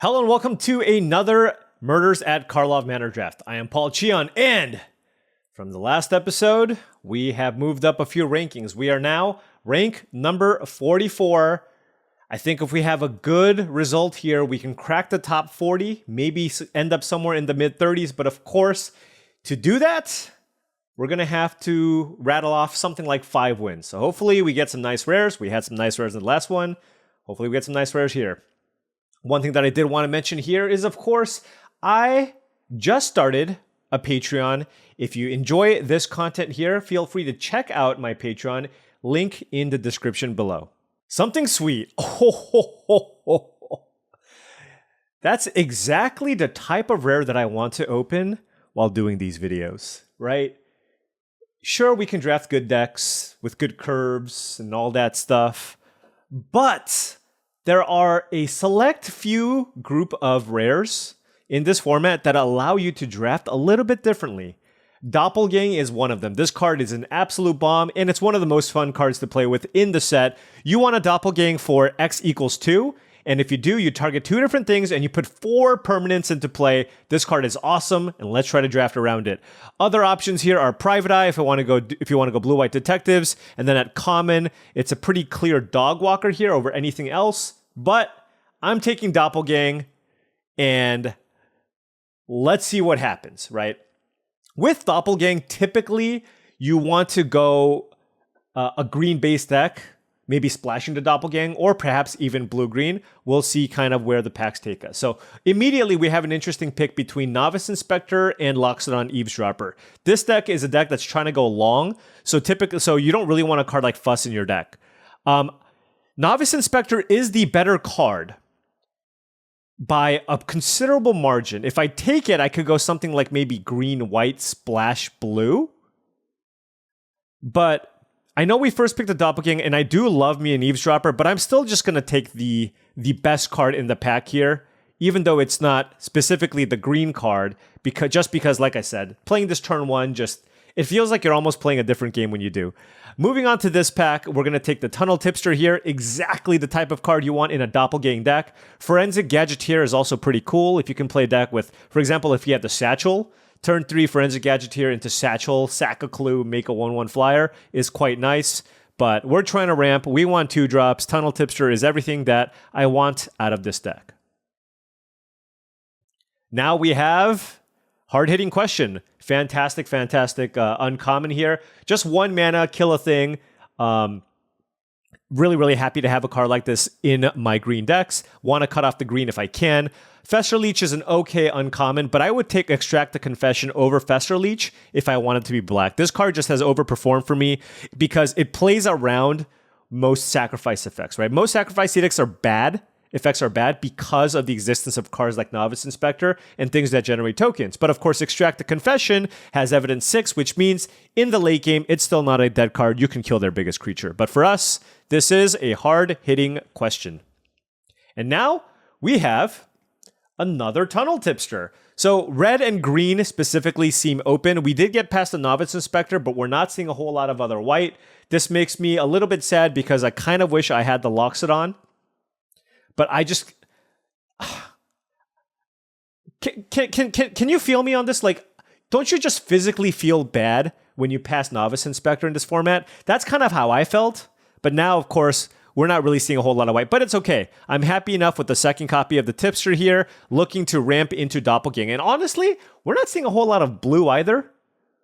Hello and welcome to another Murders at Karlov Manor draft. I am Paul Cheon, and from the last episode, we have moved up a few rankings. We are now rank number 44. I think if we have a good result here, we can crack the top 40, maybe end up somewhere in the mid-30s. But of course, to do that, we're going to have to rattle off something like 5 wins. So hopefully we get some nice rares. We had some nice rares in the last one. Hopefully we get some nice rares here. One thing that I did want to mention here is, of course, I just started a Patreon. If you enjoy this content here, feel free to check out my Patreon. Link in the description below. Something sweet. That's exactly the type of rare that I want to open while doing these videos, right? Sure, we can draft good decks with good curves and all that stuff, but there are a select few group of rares in this format that allow you to draft a little bit differently. Doppelgang is one of them. This card is an absolute bomb, and it's one of the most fun cards to play with in the set. You want a Doppelgang for X equals 2, and if you do, you target 2 different things and you put 4 permanents into play. This card is awesome, and let's try to draft around it. Other options here are Private Eye if you want to go blue-white detectives, and then at common, it's a pretty clear dog walker here over anything else. But I'm taking Doppelgang, and let's see what happens, right? With Doppelgang, typically, you want to go a green-based deck, maybe splashing the Doppelgang, or perhaps even blue-green. We'll see kind of where the packs take us. So immediately, we have an interesting pick between Novice Inspector and Loxodon Eavesdropper. This deck is a deck that's trying to go long, so you don't really want a card like Fuss in your deck. Novice Inspector is the better card by a considerable margin. If I take it, I could go something like maybe green, white, splash, blue. But I know we first picked the Doppelgang, and I do love me an Eavesdropper, but I'm still just going to take the best card in the pack here, even though it's not specifically the green card, because, like I said, playing this turn 1 it feels like you're almost playing a different game when you do. Moving on to this pack, we're going to take the Tunnel Tipster here, exactly the type of card you want in a Doppelgang deck. Forensic Gadgeteer is also pretty cool if you can play a deck with, for example, if you have the Satchel, turn 3 Forensic Gadgeteer into Satchel, sack a clue, make a 1/1 flyer is quite nice. But we're trying to ramp. We want 2 drops. Tunnel Tipster is everything that I want out of this deck. Now we have hard-hitting question. Fantastic, uncommon here. Just 1 mana, kill a thing. Really happy to have a card like this in my green decks. Want to cut off the green if I can. Fester Leech is an okay uncommon, but I would take Extract the Confession over Fester Leech if I wanted to be black. This card just has overperformed for me because it plays around most sacrifice effects, right? Most sacrifice effects are bad because of the existence of cards like Novice Inspector and things that generate tokens. But of course, Extract the Confession has Evidence 6, which means in the late game, it's still not a dead card. You can kill their biggest creature. But for us, this is a hard-hitting question. And now we have another Tunnel Tipster. So red and green specifically seem open. We did get past the Novice Inspector, but we're not seeing a whole lot of other white. This makes me a little bit sad because I kind of wish I had the Loxodon. But I just can you feel me on this? Like, don't you just physically feel bad when you pass Novice Inspector in this format? That's kind of how I felt. But now, of course, we're not really seeing a whole lot of white, but it's okay. I'm happy enough with the second copy of the Tipster here, looking to ramp into Doppelgang. And honestly, we're not seeing a whole lot of blue either.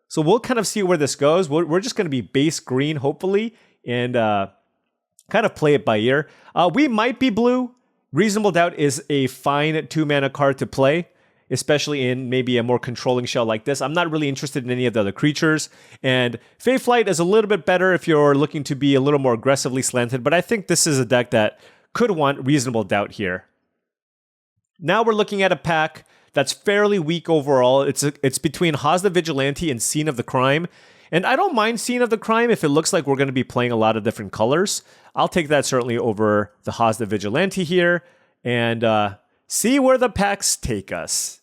So we'll kind of see where this goes. We're just going to be base green, hopefully, and kind of play it by ear. We might be blue. Reasonable Doubt is a fine 2 mana card to play, especially in maybe a more controlling shell like this. I'm not really interested in any of the other creatures. And Fey Flight is a little bit better if you're looking to be a little more aggressively slanted, but I think this is a deck that could want Reasonable Doubt here. Now we're looking at a pack that's fairly weak overall. It's between Haas the Vigilante and Scene of the Crime. And I don't mind Scene of the Crime if it looks like we're going to be playing a lot of different colors. I'll take that certainly over the Haas the Vigilante here and see where the packs take us.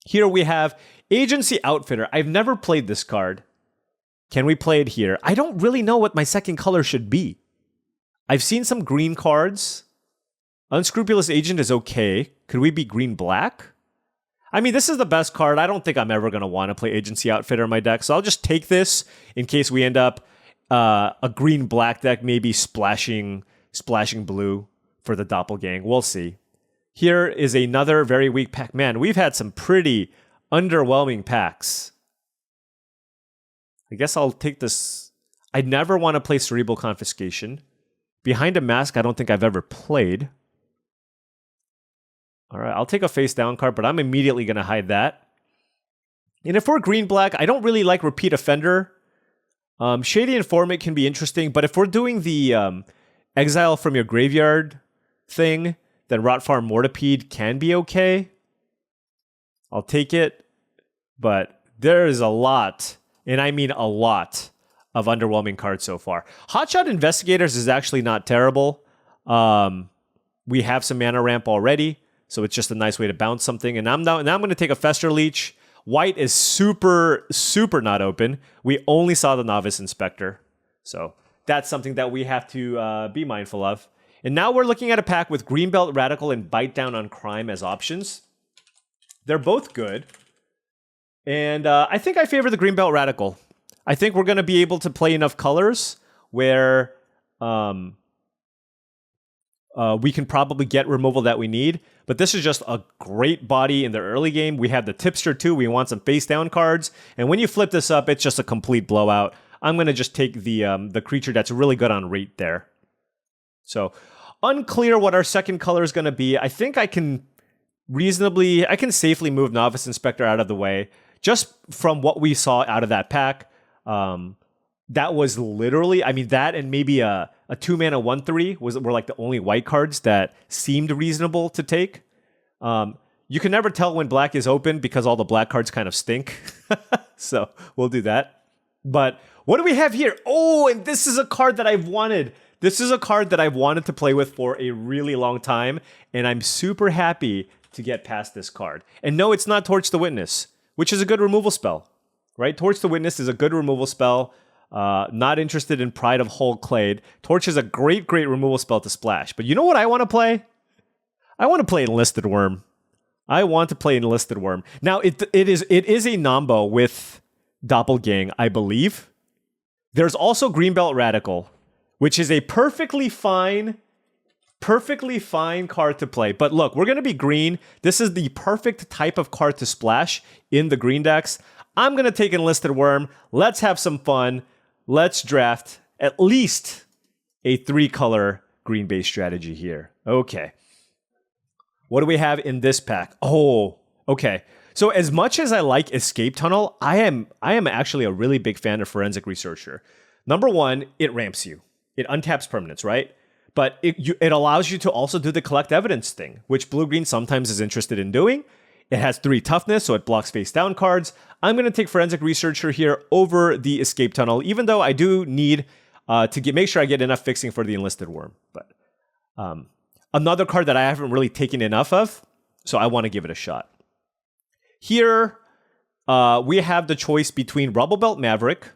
Here we have Agency Outfitter. I've never played this card. Can we play it here? I don't really know what my second color should be. I've seen some green cards. Unscrupulous Agent is okay. Could we be green-black? I mean, this is the best card. I don't think I'm ever going to want to play Agency Outfitter in my deck, so I'll just take this in case we end up a green-black deck, maybe splashing blue for the Doppelgang. We'll see. Here is another very weak pack. Man, we've had some pretty underwhelming packs. I guess I'll take this. I never want to play Cerebral Confiscation. Behind a Mask, I don't think I've ever played. All right, I'll take a face down card, but I'm immediately going to hide that. And if we're green-black, I don't really like Repeat Offender. Shady Informant can be interesting, but if we're doing the Exile from your graveyard thing, then Rot Farm Mortipede can be okay. I'll take it, but there is a lot, and I mean a lot, of underwhelming cards so far. Hotshot Investigators is actually not terrible. We have some mana ramp already. So it's just a nice way to bounce something. And now I'm going to take a Fester Leech. White is super, super not open. We only saw the Novice Inspector. So that's something that we have to be mindful of. And now we're looking at a pack with Greenbelt Radical and Bite Down on Crime as options. They're both good. And I think I favor the Greenbelt Radical. I think we're going to be able to play enough colors where we can probably get removal that we need. But this is just a great body in the early game. We have the Tipster too. We want some face down cards. And when you flip this up, it's just a complete blowout. I'm going to just take the creature that's really good on rate there. So unclear what our second color is going to be. I think I can safely move Novice Inspector out of the way. Just from what we saw out of that pack. That was literally, I mean, that and maybe a 2-mana 1/3 were like the only white cards that seemed reasonable to take. You can never tell when black is open because all the black cards kind of stink. So we'll do that. But what do we have here? Oh, and this is a card that I've wanted. This is a card that I've wanted to play with for a really long time, and I'm super happy to get past this card. And no, it's not Torch the Witness, which is a good removal spell, right? Torch the Witness is a good removal spell. Not interested in Pride of Hull-Clade. Torch is a great, great removal spell to splash. But you know what I want to play? I want to play Enlisted Worm. I want to play Enlisted Worm. Now, it is a Nombo with Doppelgang, I believe. There's also Greenbelt Radical, which is a perfectly fine card to play. But look, we're going to be green. This is the perfect type of card to splash in the green decks. I'm going to take Enlisted Worm. Let's have some fun. Let's draft at least a 3-color green base strategy here. Okay. What do we have in this pack? Oh, okay. So as much as I like Escape Tunnel, I am actually a really big fan of Forensic Researcher. Number one, it ramps you. It untaps permanents, right? But it allows you to also do the collect evidence thing, which blue-green sometimes is interested in doing. It has 3 toughness, so it blocks face-down cards. I'm going to take Forensic Researcher here over the Escape Tunnel, even though I do need to make sure I get enough fixing for the Enlisted Worm. But another card that I haven't really taken enough of, so I want to give it a shot. Here, we have the choice between Rubble Belt Maverick,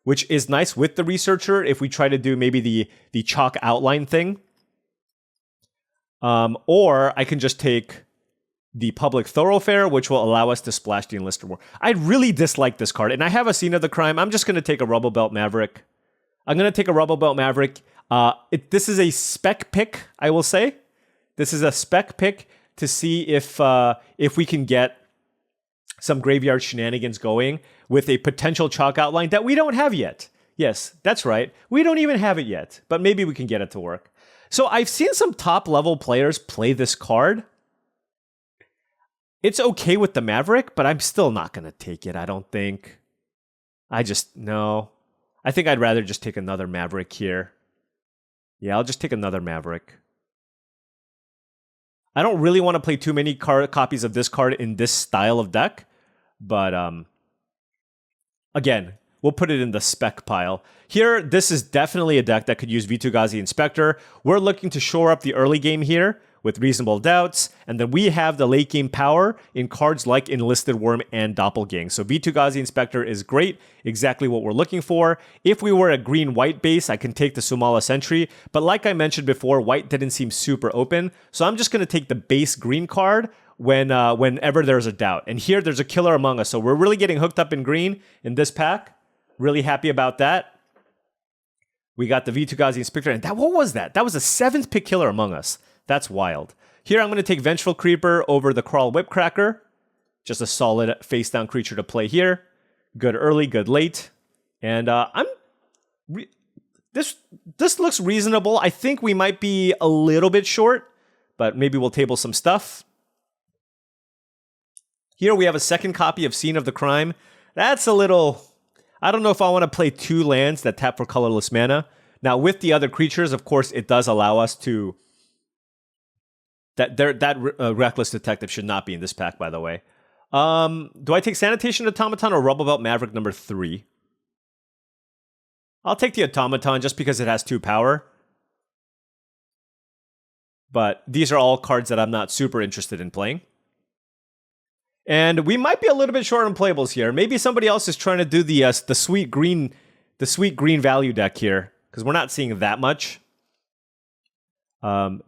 which is nice with the Researcher if we try to do maybe the chalk outline thing. Or I can just take the Public Thoroughfare, which will allow us to splash the Enlisted Worm. I really dislike this card, and I have a Scene of the Crime. I'm just going to take a Rubble Belt Maverick. This is a spec pick, I will say. This is a spec pick to see if we can get some graveyard shenanigans going with a potential chalk outline that we don't have yet. Yes, that's right. We don't even have it yet, but maybe we can get it to work. So I've seen some top-level players play this card. It's okay with the Maverick, but I'm still not going to take it, I don't think. No. I think I'd rather just take another Maverick here. Yeah, I'll just take another Maverick. I don't really want to play too many copies of this card in this style of deck, but again, we'll put it in the spec pile. Here, this is definitely a deck that could use Vitu-Ghazi Inspector. We're looking to shore up the early game here with Reasonable Doubts. And then we have the late game power in cards like Enlisted Worm and Doppelgang. So Vitu-Ghazi Inspector is great, exactly what we're looking for. If we were a green-white base, I can take the Sumala Sentry. But like I mentioned before, white didn't seem super open. So I'm just going to take the base green card whenever there's a doubt. And here there's a Killer Among Us. So we're really getting hooked up in green in this pack. Really happy about that. We got the Vitu-Ghazi Inspector. And what was that? That was a 7th pick Killer Among Us. That's wild. Here I'm going to take Vengeful Creeper over the Kraul Whipcracker. Just a solid face-down creature to play here. Good early, good late. And this looks reasonable. I think we might be a little bit short, but maybe we'll table some stuff. Here we have a second copy of Scene of the Crime. That's a little... I don't know if I want to play 2 lands that tap for colorless mana. Now, with the other creatures, of course, it does allow us to... Reckless Detective should not be in this pack, by the way. Do I take Sanitation Automaton or Rubble Belt Maverick number 3? I'll take the Automaton just because it has 2 power. But these are all cards that I'm not super interested in playing. And we might be a little bit short on playables here. Maybe somebody else is trying to do the sweet green value deck here, because we're not seeing that much.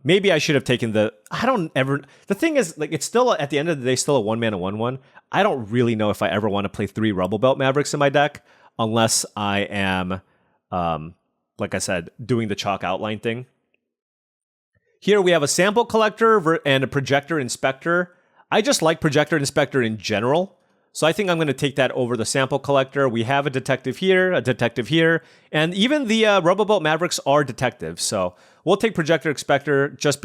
Maybe I should have taken the... The thing is, like, it's still, at the end of the day, still a 1-mana 1/1. I don't really know if I ever want to play 3 Rubble Belt Mavericks in my deck, unless I am, like I said, doing the chalk outline thing. Here we have a Sample Collector and a Projector Inspector. I just like Projector Inspector in general, so I think I'm going to take that over the Sample Collector. We have a Detective here, and even the Rubble Belt Mavericks are detectives, so we'll take Projector Inspector just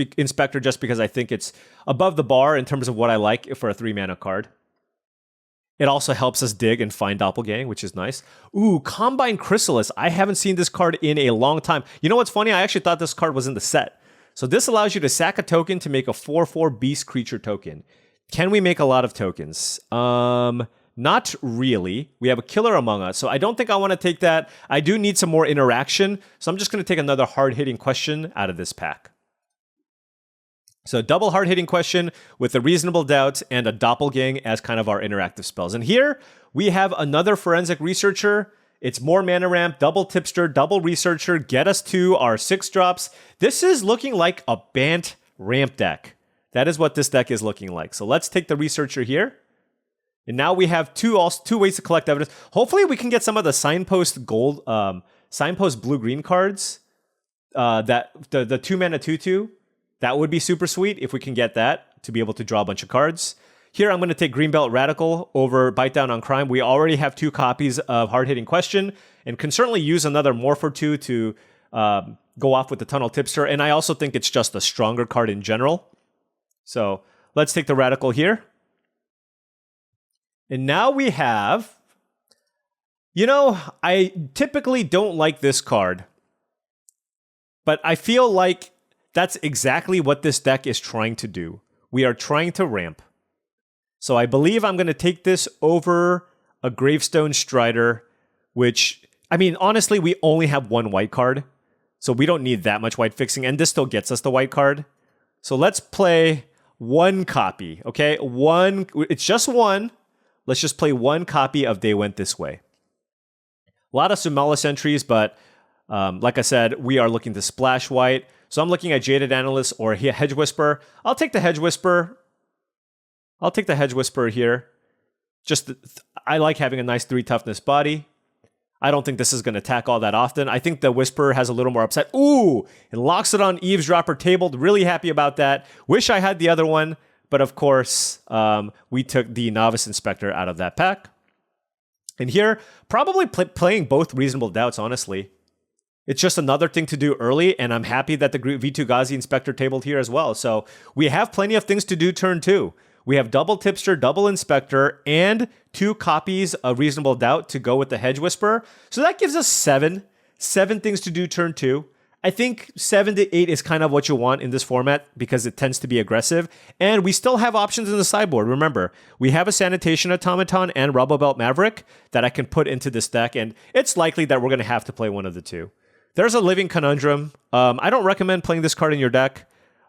because I think it's above the bar in terms of what I like for a 3-mana card. It also helps us dig and find Doppelgang, which is nice. Ooh, Combine Chrysalis. I haven't seen this card in a long time. You know what's funny? I actually thought this card was in the set. So this allows you to sack a token to make a 4/4 beast creature token. Can we make a lot of tokens? Not really. We have a Killer Among Us, so I don't think I want to take that. I do need some more interaction, so I'm just going to take another hard-hitting question out of this pack. So double hard-hitting question with a Reasonable Doubt and a Doppelgang as kind of our interactive spells. And here we have another Forensic Researcher. It's more mana ramp, double Tipster, double Researcher, get us to our 6-drops. This is looking like a Bant ramp deck. That is what this deck is looking like. So let's take the Researcher here. And now we have two ways to collect evidence. Hopefully we can get some of the Signpost gold, Signpost blue-green cards. That the 2-mana 2/2. That would be super sweet if we can get that to be able to draw a bunch of cards. Here I'm going to take Greenbelt Radical over Bite Down on Crime. We already have 2 copies of Hard Hitting Question and can certainly use another Morph or 2 to go off with the Tunnel Tipster. And I also think it's just a stronger card in general. So let's take the Radical here. And now we have... You know, I typically don't like this card. But I feel like that's exactly what this deck is trying to do. We are trying to ramp. So I believe I'm going to take this over a Gravestone Strider, which, I mean, honestly, we only have 1 white card. So we don't need that much white fixing, and this still gets us the white card. So let's play 1 copy, okay? It's just 1. Let's just play 1 copy of They Went This Way. A lot of Sumala Sentries, but like I said, we are looking to splash white. So I'm looking at Jaded Analyst or Hedge Whisperer. I'll take the Hedge Whisperer. Here. I like having a nice 3 toughness body. I don't think this is going to attack all that often. I think the Whisperer has a little more upside. Ooh! It locks it on Eavesdropper Tabled. Really happy about that. Wish I had the other one. But of course, we took the Novice Inspector out of that pack. And here, probably playing both Reasonable Doubts, honestly. It's just another thing to do early, and I'm happy that the Vitu-Ghazi Inspector tabled here as well. So we have plenty of things to do turn 2. We have double Tipster, double Inspector, and 2 copies of Reasonable Doubt to go with the Hedge Whisperer. So that gives us 7 things to do turn 2. I think 7 to 8 is kind of what you want in this format because it tends to be aggressive. And we still have options in the sideboard. Remember, we have a Sanitation Automaton and Rubble Belt Maverick that I can put into this deck, and it's likely that we're going to have to play one of the 2. There's a Living Conundrum. I don't recommend playing this card in your deck.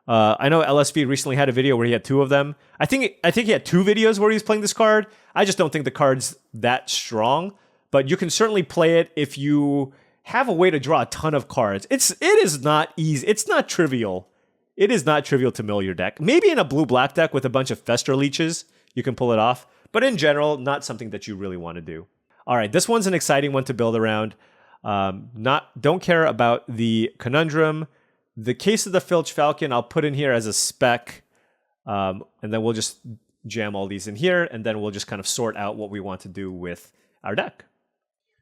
I know LSV recently had a video where he had 2 of them. I think he had 2 videos where he was playing this card. I just don't think the card's that strong. But you can certainly play it if you have a way to draw a ton of cards. It is not easy. It's not trivial. It is not trivial to mill your deck. Maybe in a blue-black deck with a bunch of Fester Leeches, you can pull it off. But in general, not something that you really want to do. All right, this one's an exciting one to build around. Don't care about the Conundrum. The Case of the Filch Falcon, I'll put in here as a spec. And then we'll just jam all these in here. And then we'll just kind of sort out what we want to do with our deck.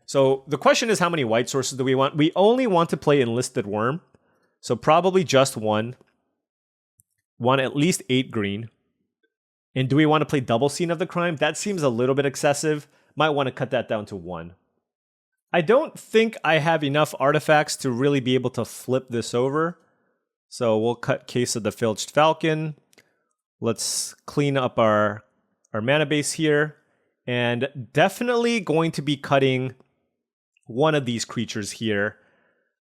So the question is, how many white sources do we want? We only want to play Enlisted Worm. So probably just one. Want at least 8 green. And do we want to play double Scene of the Crime? That seems a little bit excessive. Might want to cut that down to 1. I don't think I have enough artifacts to really be able to flip this over. So we'll cut Case of the Filched Falcon. Let's clean up our mana base here. And definitely going to be cutting one of these creatures here.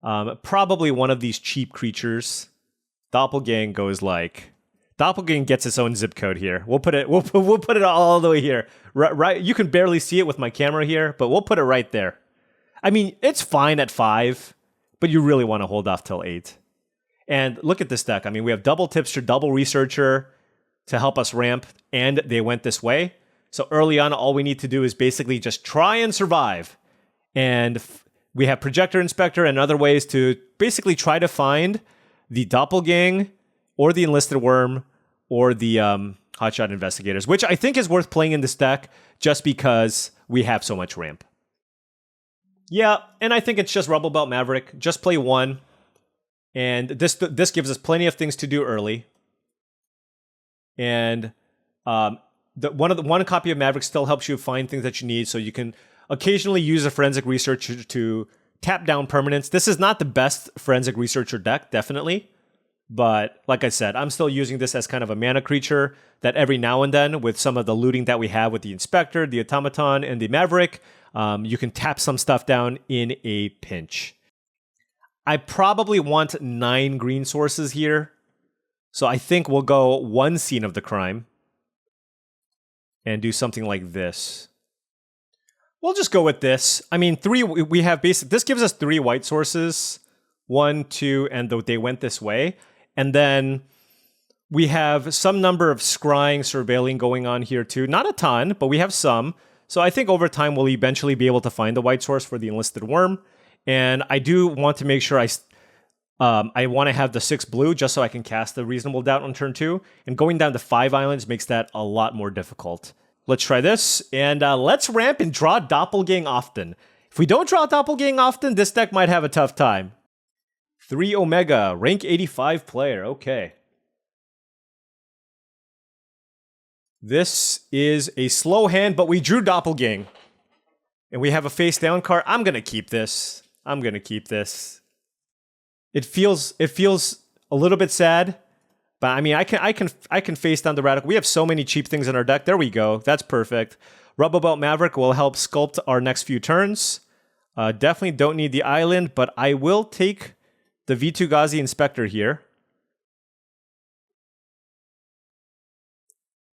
Probably one of these cheap creatures. Doppelgang goes like... Doppelgang gets its own zip code here. We'll put it all the way here. Right, you can barely see it with my camera here, but we'll put it right there. I mean, it's fine at 5, but you really want to hold off till 8. And look at this deck. I mean, we have double Tipster, double Researcher to help us ramp, and they went this way. So early on, all we need to do is basically just try and survive. And we have Projector Inspector and other ways to basically try to find the Doppelgang or the Enlisted Worm or the Hotshot Investigators, which I think is worth playing in this deck just because we have so much ramp. Yeah, and I think it's just Rubble Belt Maverick. Just play 1. And this gives us plenty of things to do early. And one copy of Maverick still helps you find things that you need, so you can occasionally use a Forensic Researcher to tap down permanents. This is not the best Forensic Researcher deck, definitely. But like I said, I'm still using this as kind of a mana creature that every now and then, with some of the looting that we have with the Inspector, the Automaton, and the Maverick, you can tap some stuff down in a pinch. I probably want 9 green sources here. So I think we'll go 1 Scene of the Crime and do something like this. We'll just go with this. I mean, 3, we have basic, this gives us 3 white sources. 1, 2, and they went this way. And then we have some number of scrying, surveilling going on here too. Not a ton, but we have some. So I think over time we'll eventually be able to find the white source for the Enlisted Worm. And I do want to make sure I want to have the 6 blue just so I can cast the Reasonable Doubt on turn 2. And going down to 5 islands makes that a lot more difficult. Let's try this, and let's ramp and draw Doppelgang often. If we don't draw Doppelgang often, this deck might have a tough time. 3 Omega, rank 85 player, okay. This is a slow hand, but we drew Doppelgang. And we have a face down card. I'm gonna keep this. It feels a little bit sad, but I mean I can face down the Radical. We have so many cheap things in our deck. There we go. That's perfect. Rubble Belt Maverick will help sculpt our next few turns. Definitely don't need the island, but I will take the Vitu-Ghazi Inspector here.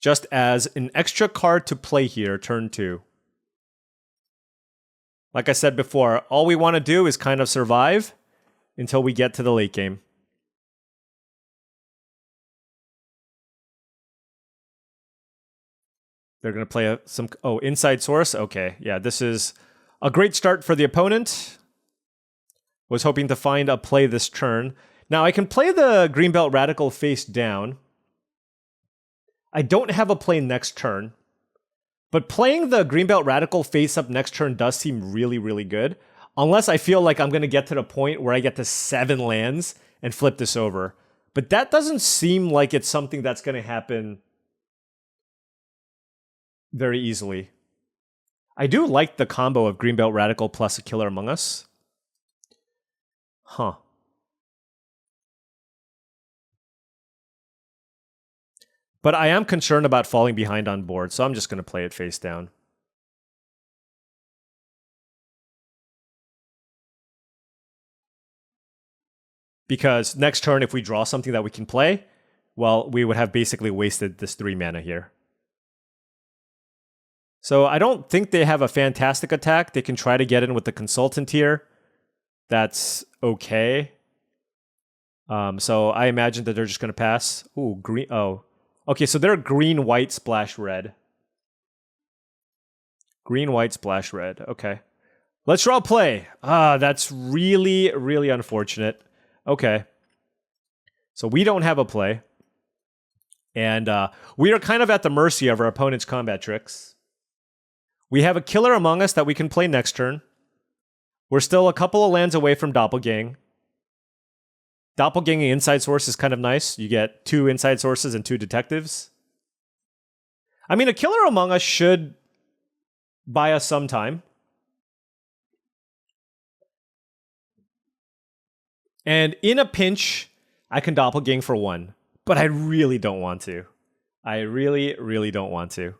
Just as an extra card to play here, turn 2. Like I said before, all we want to do is kind of survive until we get to the late game. They're going to play Inside Source. Okay, yeah, this is a great start for the opponent. Was hoping to find a play this turn. Now I can play the Greenbelt Radical face down. I don't have a play next turn. But playing the Greenbelt Radical face up next turn does seem really, really good. Unless I feel like I'm going to get to the point where I get to 7 lands and flip this over. But that doesn't seem like it's something that's going to happen very easily. I do like the combo of Greenbelt Radical plus a Killer Among Us. Huh. But I am concerned about falling behind on board, so I'm just going to play it face down. Because next turn, if we draw something that we can play, well, we would have basically wasted this 3 mana here. So I don't think they have a fantastic attack. They can try to get in with the Consultant here. That's okay. So I imagine that they're just going to pass. Ooh, green. Oh, okay. So they're green, white, splash red. Green, white, splash red. Okay. Let's draw play. That's really, really unfortunate. Okay. So we don't have a play. And we are kind of at the mercy of our opponent's combat tricks. We have a killer among us that we can play next turn. We're still a couple of lands away from Doppelgang. Doppelganging inside source is kind of nice. You get 2 inside sources and 2 detectives. I mean, a killer among us should buy us some time. And in a pinch, I can Doppelgang for 1. But I really don't want to. I really, really don't want to.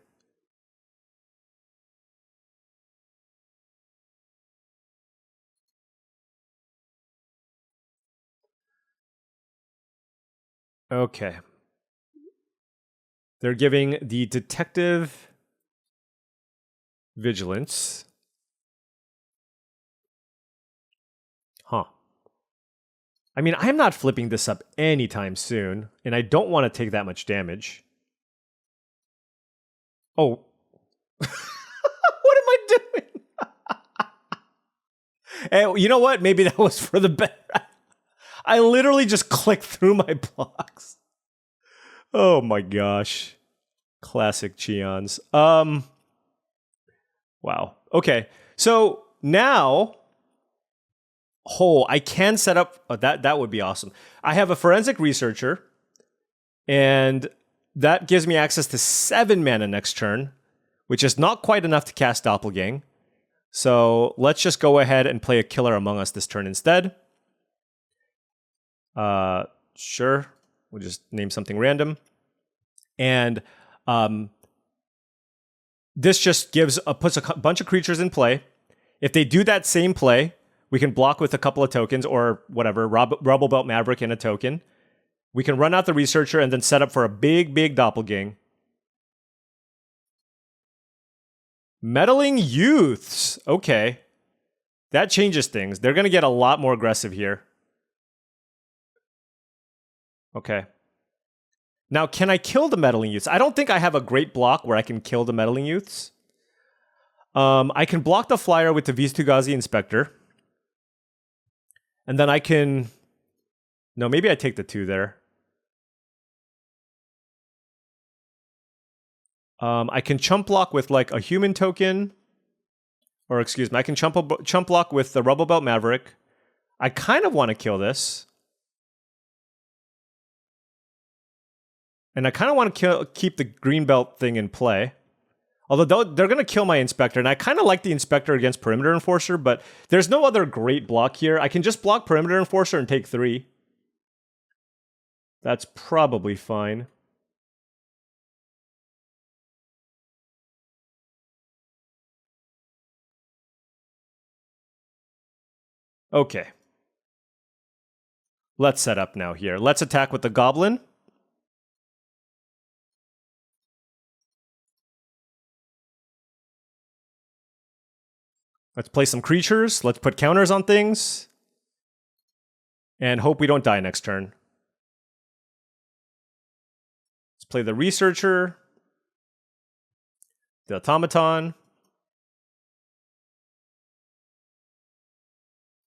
Okay. They're giving the detective vigilance. Huh. I mean, I'm not flipping this up anytime soon, and I don't want to take that much damage. Oh. What am I doing? Hey, you know what? Maybe that was for the better. I literally just clicked through my blocks. Oh my gosh. Classic Cheons. Wow. Okay. So now, I can set up that would be awesome. I have a forensic researcher, and that gives me access to 7 mana next turn, which is not quite enough to cast Doppelgang. So let's just go ahead and play a killer among us this turn instead. Sure. We'll just name something random. And this just puts a bunch of creatures in play. If they do that same play, we can block with a couple of tokens or whatever, Rubble Belt Maverick and a token. We can run out the Researcher and then set up for a big, big Doppelgang. Meddling Youths. Okay. That changes things. They're going to get a lot more aggressive here. Okay. Now, can I kill the Meddling Youths? I don't think I have a great block where I can kill the Meddling Youths. I can block the flyer with the Vistugazi Inspector. And then I can... No, maybe I take the 2 there. I can chump block with like a human token. Or excuse me, I can chump block with the Rubble Belt Maverick. I kind of want to kill this. And I kind of want to keep the green belt thing in play. Although they're going to kill my Inspector. And I kind of like the Inspector against Perimeter Enforcer. But there's no other great block here. I can just block Perimeter Enforcer and take 3. That's probably fine. Okay. Let's set up now here. Let's attack with the Goblin. Let's play some creatures. Let's put counters on things. And hope we don't die next turn. Let's play the Researcher. The Automaton.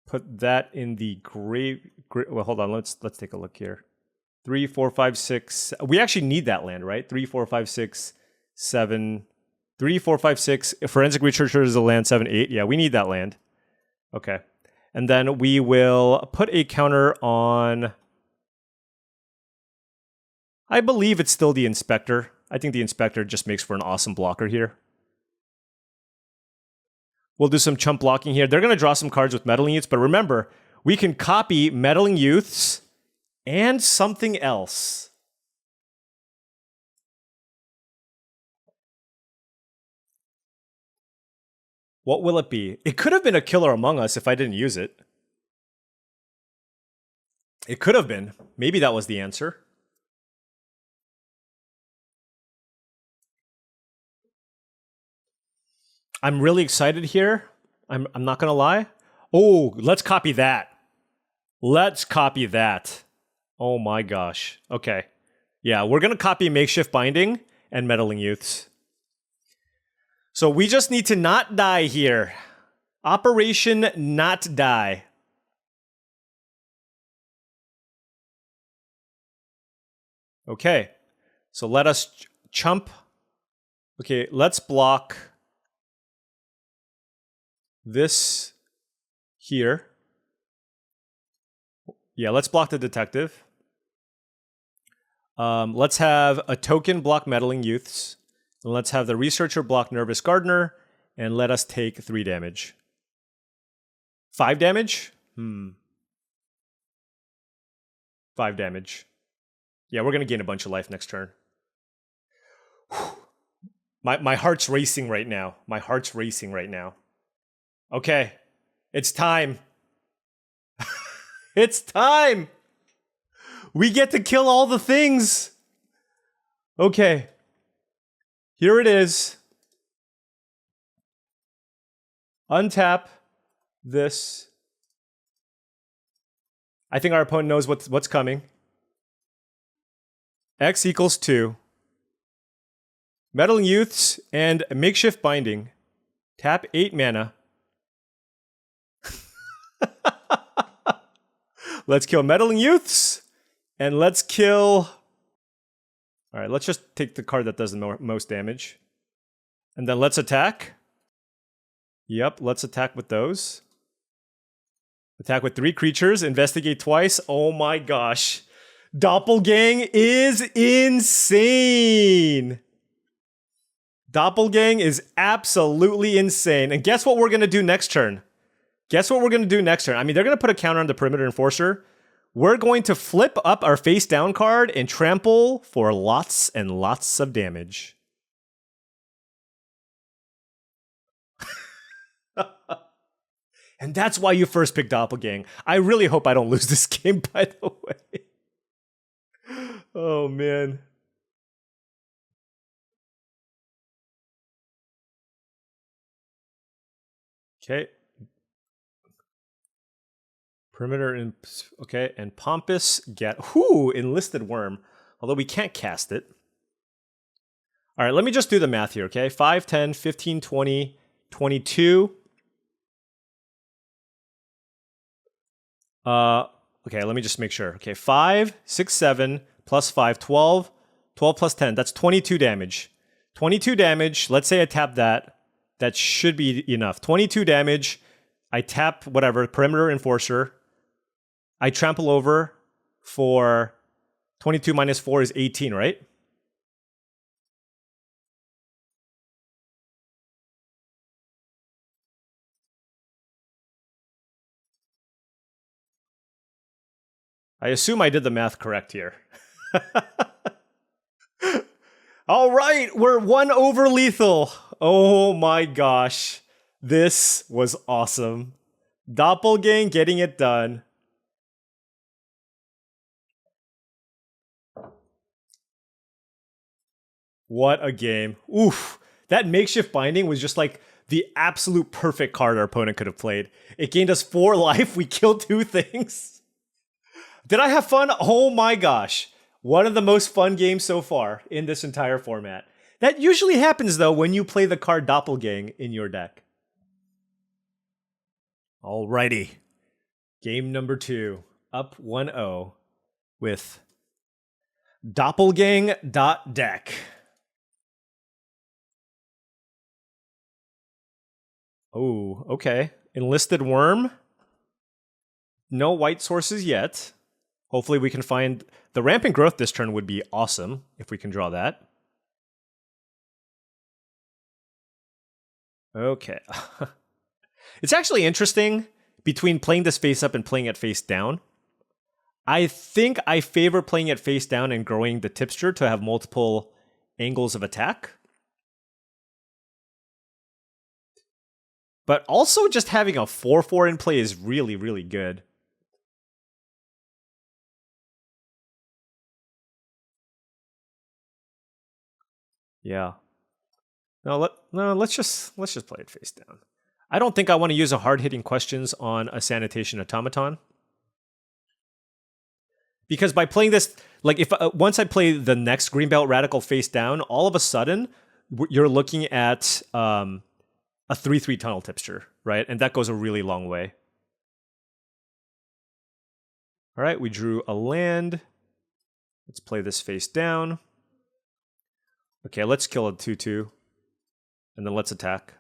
Put that in the grave. Well, hold on. Let's take a look here. 3, 4, 5, 6. We actually need that land, right? 3, 4, 5, 6, 7... 3, 4, 5, 6. Forensic Researcher is a land 7, 8. Yeah, we need that land. Okay. And then we will put a counter on... I believe it's still the Inspector. I think the Inspector just makes for an awesome blocker here. We'll do some chump blocking here. They're going to draw some cards with Meddling Youths, but remember, we can copy Meddling Youths and something else. What will it be? It could have been a Killer Among Us if I didn't use it. It could have been. Maybe that was the answer. I'm really excited here. I'm not gonna lie. Oh, let's copy that. Let's copy that. Oh my gosh. Okay. Yeah, we're gonna copy Makeshift Binding and Meddling Youths. So we just need to not die here. Operation not die. Okay. So let us chump. Okay, let's block this here. Yeah, let's block the detective. Let's have a token block Meddling Youths. And let's have the researcher block Nervous Gardener. And let us take 3 damage. 5 damage? 5 damage. Yeah, we're going to gain a bunch of life next turn. My heart's racing right now. My heart's racing right now. Okay. It's time. It's time! We get to kill all the things! Okay. Here it is. Untap this. I think our opponent knows what's coming. X equals 2. Meddling Youths and Makeshift Binding. Tap 8 mana. Let's kill Meddling Youths. And let's kill... Alright, let's just take the card that does the most damage. And then let's attack. Yep, let's attack with those. Attack with 3 creatures. Investigate twice. Oh my gosh. Doppelgang is insane. Doppelgang is absolutely insane. And guess what we're going to do next turn? Guess what we're going to do next turn? I mean, they're going to put a counter on the Perimeter Enforcer. We're going to flip up our face down card and trample for lots and lots of damage. And that's why you first picked Doppelgang. I really hope I don't lose this game, by the way. Oh, man. Okay. Perimeter and okay, and Pompous Enlisted Worm. Although we can't cast it. All right, let me just do the math here, okay? 5, 10, 15, 20, 22. Okay, let me just make sure. Okay, 5, 6, 7, plus 5, 12. 12 plus 10, that's 22 damage. 22 damage, let's say I tap that. That should be enough. 22 damage, I tap whatever, Perimeter Enforcer. I trample over for 22 minus 4 is 18, right? I assume I did the math correct here. All right, we're 1 over lethal. Oh my gosh. This was awesome. Doppelgang getting it done. What a game. Oof. That Makeshift Binding was just like the absolute perfect card our opponent could have played. It gained us 4 life. We killed 2 things. Did I have fun? Oh my gosh. One of the most fun games so far in this entire format. That usually happens, though, when you play the card Doppelgang in your deck. Alrighty. Game number 2. Up 1-0 with Doppelgang.deck. Oh, okay. Enlisted Worm. No white sources yet. Hopefully we can find... The Rampant Growth this turn would be awesome if we can draw that. Okay. It's actually interesting between playing this face up and playing it face down. I think I favor playing it face down and growing the tipster to have multiple angles of attack. But also just having a 4/4 in play is really, really good. Yeah. No, let's just play it face down. I don't think I want to use a hard-hitting questions on a sanitation automaton. Because by playing this, like if once I play the next Greenbelt Radical face down, all of a sudden you're looking at a 3/3 tunnel tipster, right? And that goes a really long way. All right, we drew a land. Let's play this face down. Okay, let's kill a 2/2. And then let's attack.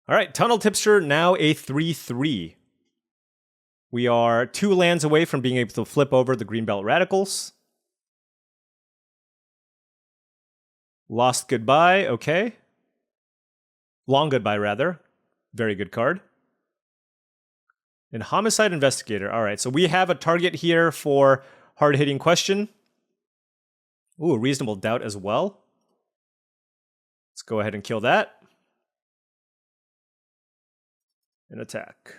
All right, Tunnel Tipster, now a 3/3. We are 2 lands away from being able to flip over the Greenbelt Radicals. Lost Goodbye, okay. Long Goodbye, rather. Very good card. And Homicide Investigator. All right, so we have a target here for hard-hitting question. Ooh, Reasonable Doubt as well. Let's go ahead and kill that. And attack.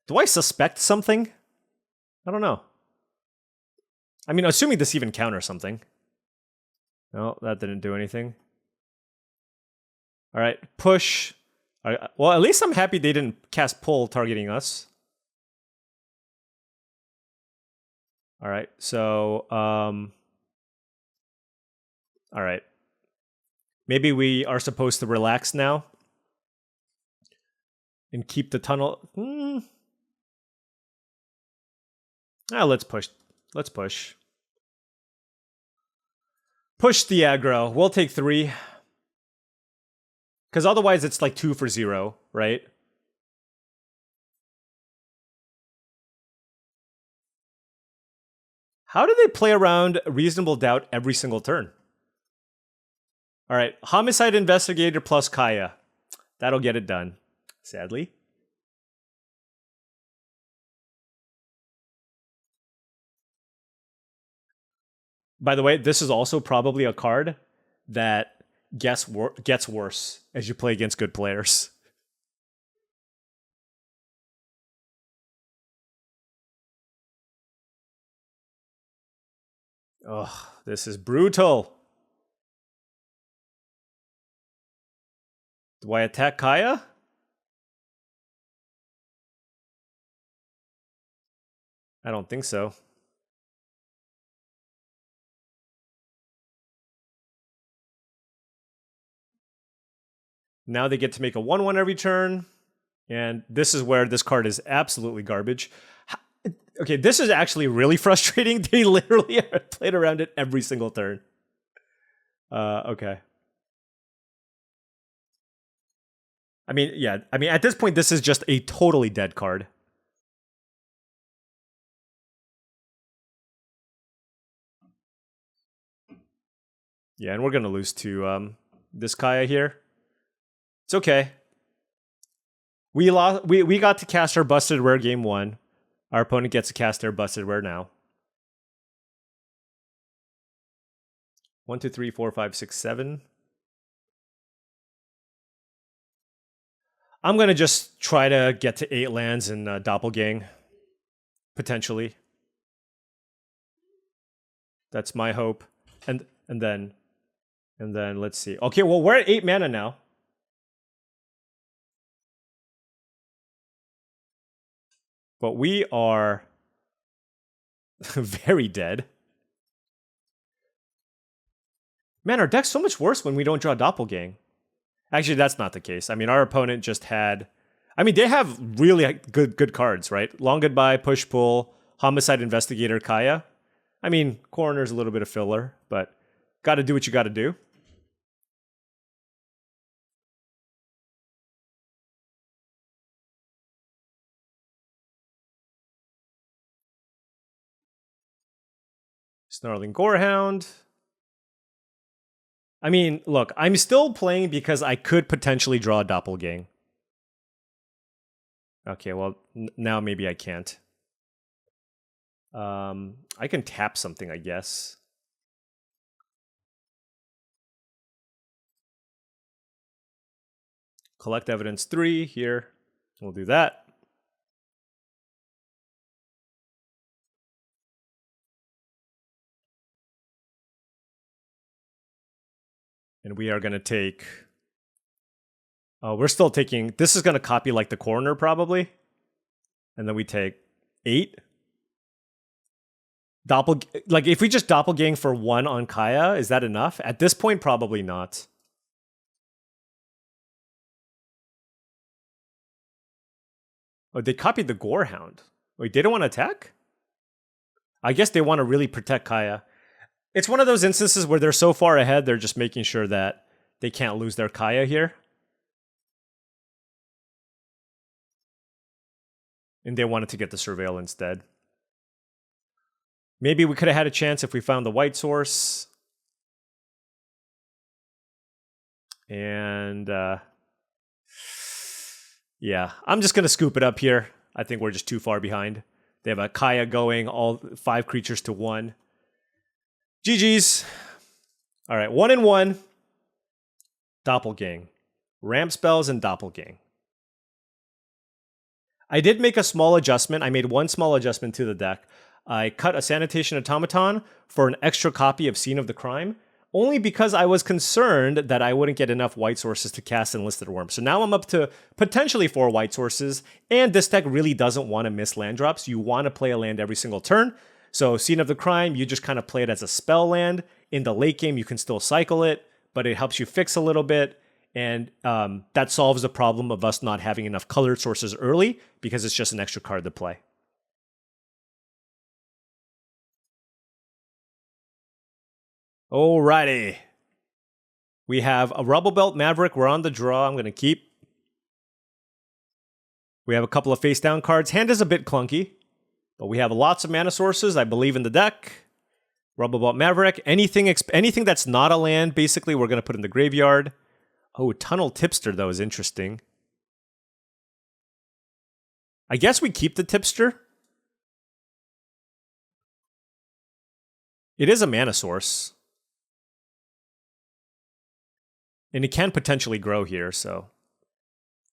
Do I suspect something? I don't know. I mean, assuming this even counters something. No, that didn't do anything. All right, push. All right, well, at least I'm happy they didn't cast pull targeting us. All right, so, all right. Maybe we are supposed to relax now and keep the tunnel. Let's push. Let's push. Push the aggro. We'll take 3. Because otherwise it's like 2 for 0, right? How do they play around Reasonable Doubt every single turn? All right, Homicide Investigator plus Kaya. That'll get it done, sadly. By the way, this is also probably a card that gets worse as you play against good players. Ugh, this is brutal. Do I attack Kaya? I don't think so. Now they get to make a 1/1 every turn. And this is where this card is absolutely garbage. Okay, this is actually really frustrating. They literally played around it every single turn. Okay. I mean, yeah. I mean, at this point, this is just a totally dead card. Yeah, and we're going to lose to this Kaya here. It's okay. We got to cast our Busted Rare game 1. Our opponent gets to cast their Busted Rare now. 1, 2, 3, 4, 5, 6, 7. I'm going to just try to get to 8 lands in Doppelgang. Potentially. That's my hope. And then let's see. Okay, well, we're at 8 mana now. But we are very dead. Man, our deck's so much worse when we don't draw Doppelgang. Actually, that's not the case. I mean, our opponent just had... I mean, they have really good cards, right? Long Goodbye, Push Pull, Homicide Investigator, Kaya. I mean, Coroner's a little bit of filler, but gotta do what you gotta do. Snarling Gorehound. I mean, look, I'm still playing because I could potentially draw a Doppelgang. Okay, well, now maybe I can't. I can tap something, I guess. Collect Evidence 3 here. We'll do that. And we are going to take... Oh, we're still taking... This is going to copy like the corner probably. And then we take 8. Like if we just doppelgang for 1 on Kaya, is that enough? At this point, probably not. Oh, they copied the Gorehound. Wait, they don't want to attack? I guess they want to really protect Kaya. It's one of those instances where they're so far ahead, they're just making sure that they can't lose their Kaya here. And they wanted to get the Surveil instead. Maybe we could have had a chance if we found the white source. And yeah, I'm just going to scoop it up here. I think we're just too far behind. They have a Kaya going, all 5 creatures to 1. GG's. All right, 1 and 1. Doppelgang. Ramp spells and Doppelgang. I did make a small adjustment. I made one small adjustment to the deck. I cut a Sanitation Automaton for an extra copy of Scene of the Crime, only because I was concerned that I wouldn't get enough white sources to cast Enlisted Worm. So now I'm up to potentially 4 white sources, and this deck really doesn't want to miss land drops. You want to play a land every single turn. So Scene of the Crime, you just kind of play it as a spell land. In the late game, you can still cycle it, but it helps you fix a little bit. And that solves the problem of us not having enough colored sources early, because it's just an extra card to play. Alrighty. We have a Rubble Belt Maverick. We're on the draw. I'm going to keep. We have a couple of face down cards. Hand is a bit clunky, but we have lots of mana sources. I believe in the deck. Rubble Belt Maverick. Anything that's not a land, basically, we're going to put in the graveyard. Oh, Tunnel Tipster, though, is interesting. I guess we keep the Tipster. It is a mana source. And it can potentially grow here, so.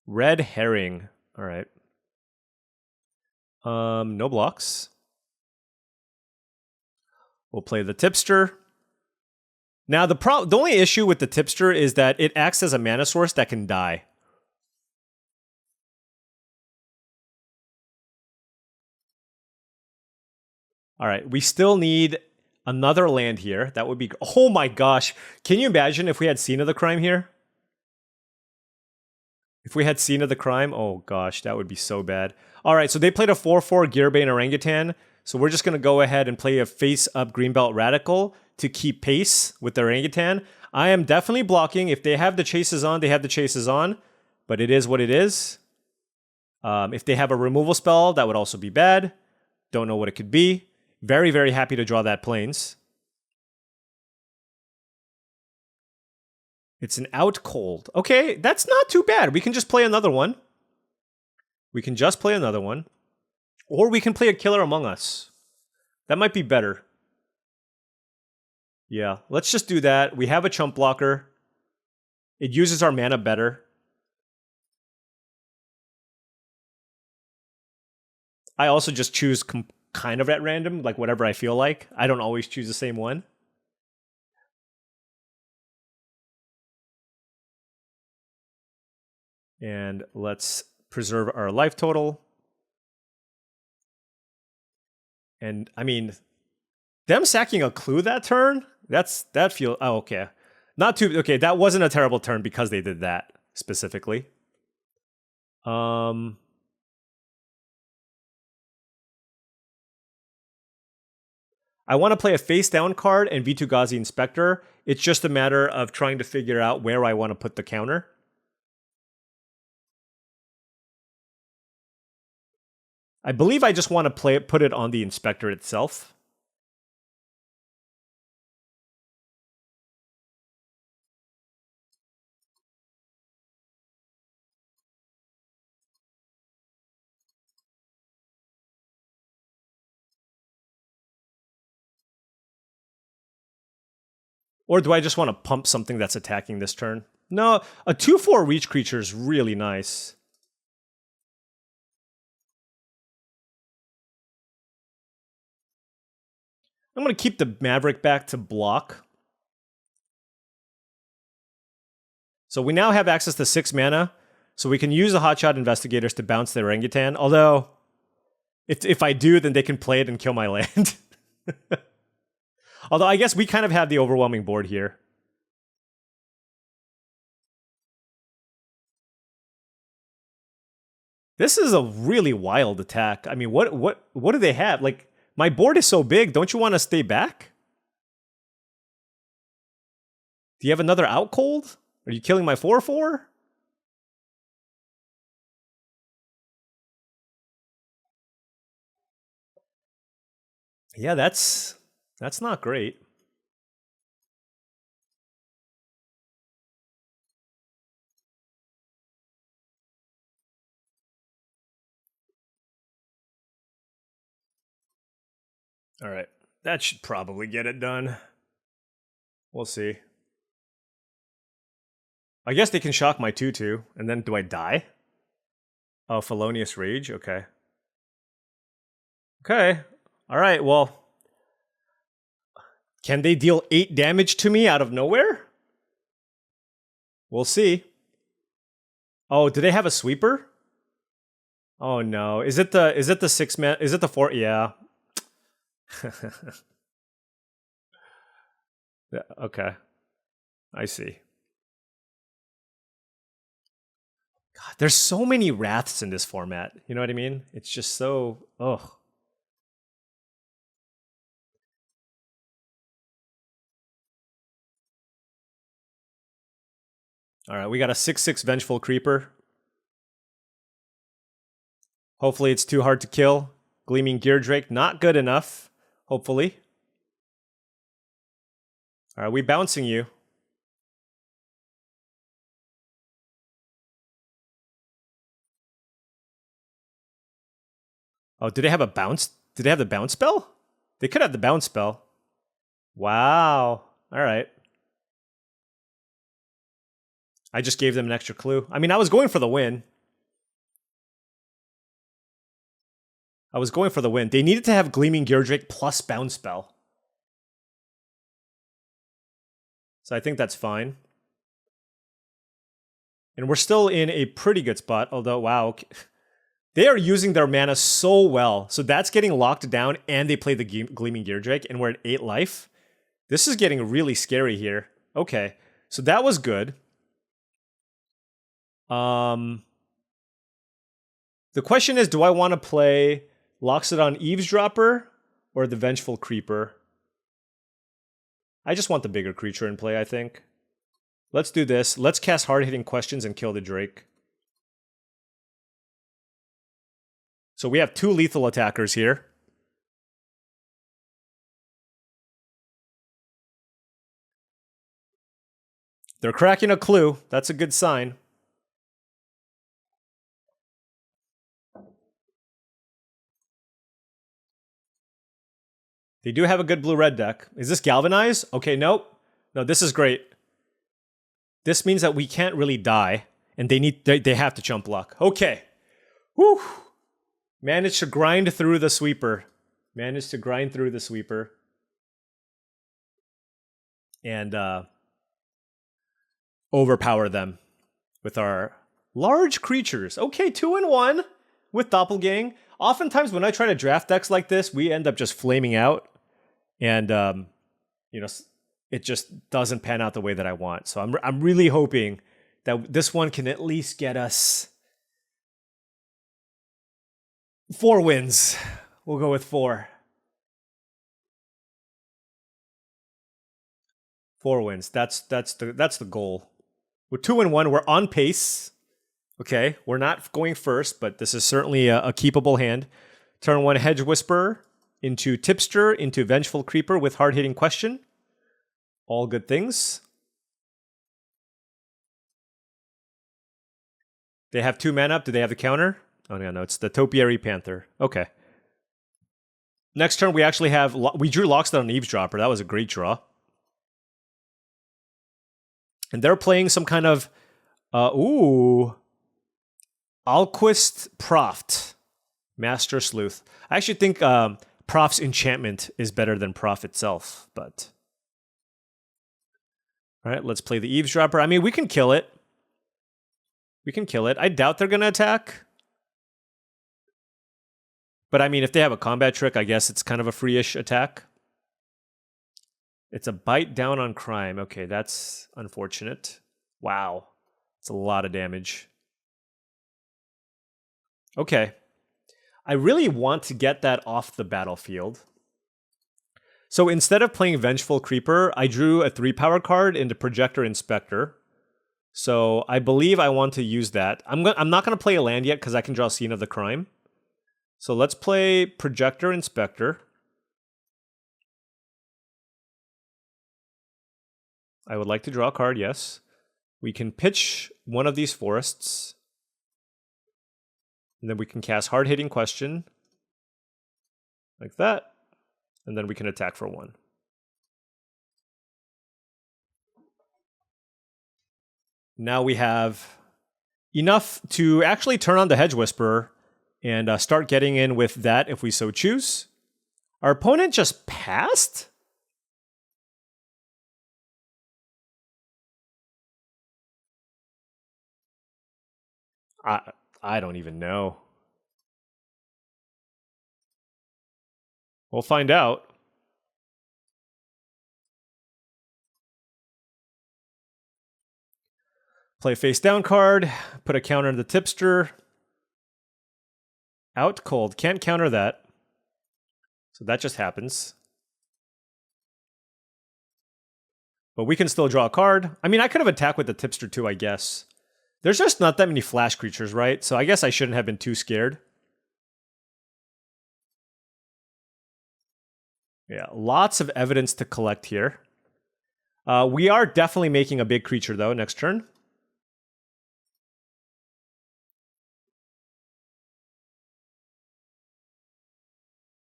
Red Herring. All right. No blocks. We'll play the Tipster. Now, the only issue with the Tipster is that it acts as a mana source that can die. All right, we still need another land here. That would be... Oh my gosh. Can you imagine if we had Scene of the Crime here? If we had Scene of the Crime, oh gosh, that would be so bad. All right, so they played a 4/4 Gearbane Orangutan. So we're just going to go ahead and play a face-up Greenbelt Radical to keep pace with the Orangutan. I am definitely blocking. If they have the chases on, they have the chases on. But it is what it is. If they have a removal spell, that would also be bad. Don't know what it could be. Very, very happy to draw that Plains. It's an out cold. Okay, that's not too bad. We can just play another one. We can just play another one. Or we can play a Killer Among Us. That might be better. Yeah, let's just do that. We have a chump blocker. It uses our mana better. I also just choose kind of at random, like whatever I feel like. I don't always choose the same one. And let's preserve our life total. And I mean, them sacking a clue that turn, that feels... Oh, okay. Not too... Okay, that wasn't a terrible turn because they did that specifically. I want to play a face-down card and Vitu-Ghazi Inspector. It's just a matter of trying to figure out where I want to put the counter. I believe I just want to put it on the Inspector itself. Or do I just want to pump something that's attacking this turn? No, a 2/4 reach creature is really nice. I'm going to keep the Maverick back to block. So we now have access to 6 mana, so we can use the Hotshot Investigators to bounce the Orangutan. Although, if I do, then they can play it and kill my land. Although I guess we kind of have the overwhelming board here. This is a really wild attack. I mean, what do they have? Like, my board is so big, don't you want to stay back? Do you have another out cold? Are you killing my 4/4? Yeah, that's not great. All right, that should probably get it done. We'll see. I guess they can shock my 2/2, and then do I die? Oh, Felonious Rage, okay. Okay, all right, well. Can they deal 8 damage to me out of nowhere? We'll see. Oh, do they have a sweeper? Oh no, is it the 6 man? Is it the 4? Yeah. Yeah, okay. I see. God, there's so many wraths in this format. You know what I mean? It's just so ugh. All right, we got a 6/6 Vengeful Creeper. Hopefully it's too hard to kill. Gleaming Geardrake, not good enough. Hopefully. All right, we bouncing you. Oh, do they have a bounce? Do they have the bounce spell? They could have the bounce spell. Wow. All right. I just gave them an extra clue. I mean, I was going for the win. They needed to have Gleaming Geardrake plus bounce spell. So I think that's fine. And we're still in a pretty good spot, although, wow. Okay. They are using their mana so well. So that's getting locked down, and they play the Gleaming Geardrake, and we're at 8 life. This is getting really scary here. Okay, so that was good. The question is, do I want to play Loxodon Eavesdropper or the Vengeful Creeper? I just want the bigger creature in play, I think. Let's do this. Let's cast hard-hitting questions and kill the Drake. So we have 2 lethal attackers here. They're cracking a clue. That's a good sign. They do have a good blue-red deck. Is this Galvanize? Okay, nope. No, this is great. This means that we can't really die, and they have to jump luck. Okay. Whew. Managed to grind through the sweeper. And overpower them with our large creatures. Okay, 2-1 with Doppelgang. Oftentimes when I try to draft decks like this, we end up just flaming out. And, you know, it just doesn't pan out the way that I want. So I'm really hoping that this one can at least get us 4 wins. We'll go with 4. 4 wins. That's the goal. We're 2-1. We're on pace. Okay, we're not going first, but this is certainly a keepable hand. Turn 1 Hedge Whisperer into Tipster into Vengeful Creeper with hard-hitting question. All good things. They have 2 mana up. Do they have the counter? Oh, no, it's the Topiary Panther. Okay. Next turn, we actually have... We drew Loxodon on Eavesdropper. That was a great draw. And they're playing some kind of... Alquist Proft. Master Sleuth. I actually think Proft's enchantment is better than Proft itself, but... All right, let's play the Eavesdropper. I mean, we can kill it. We can kill it. I doubt they're going to attack. But I mean, if they have a combat trick, I guess it's kind of a free-ish attack. It's a bite down on crime. Okay, that's unfortunate. Wow. It's a lot of damage. Okay. I really want to get that off the battlefield. So instead of playing Vengeful Creeper, I drew a 3-power card into Projector Inspector. So I believe I want to use that. I'm not going to play a land yet because I can draw Scene of the Crime. So let's play Projector Inspector. I would like to draw a card, yes. We can pitch one of these forests. And then we can cast Hard-Hitting Question. Like that. And then we can attack for 1. Now we have enough to actually turn on the Hedge Whisperer and start getting in with that if we so choose. Our opponent just passed? I don't even know. We'll find out. Play a face down card, put a counter to the tipster. Out cold, can't counter that. So that just happens. But we can still draw a card. I mean, I could have attacked with the tipster too, I guess. There's just not that many flash creatures, right? So I guess I shouldn't have been too scared. Yeah, lots of evidence to collect here. We are definitely making a big creature, though, next turn.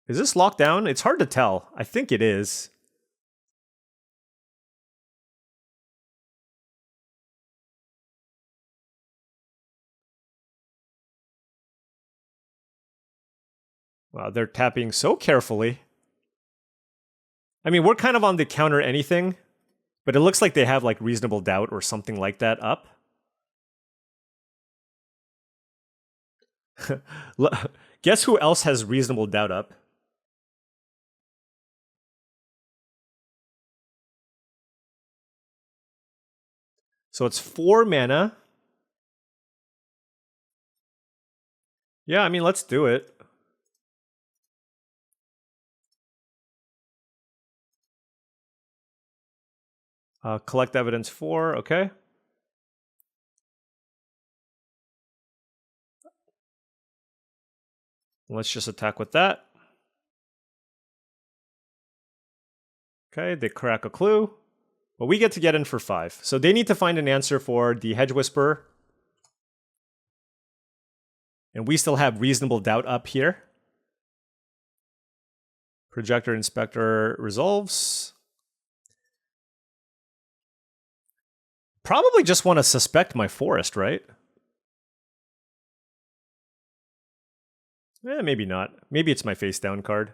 Is this locked down? It's hard to tell. I think it is. Wow, they're tapping so carefully. I mean, we're kind of on the counter anything, but it looks like they have like Reasonable Doubt or something like that up. Guess who else has Reasonable Doubt up? So it's 4 mana. Yeah, I mean, let's do it. Collect evidence 4, okay. Let's just attack with that. Okay, they crack a clue. But we get to get in for 5. So they need to find an answer for the Hedge Whisperer. And we still have Reasonable Doubt up here. Projector Inspector resolves. Probably just want to suspect my forest, right? Maybe not. Maybe it's my face down card.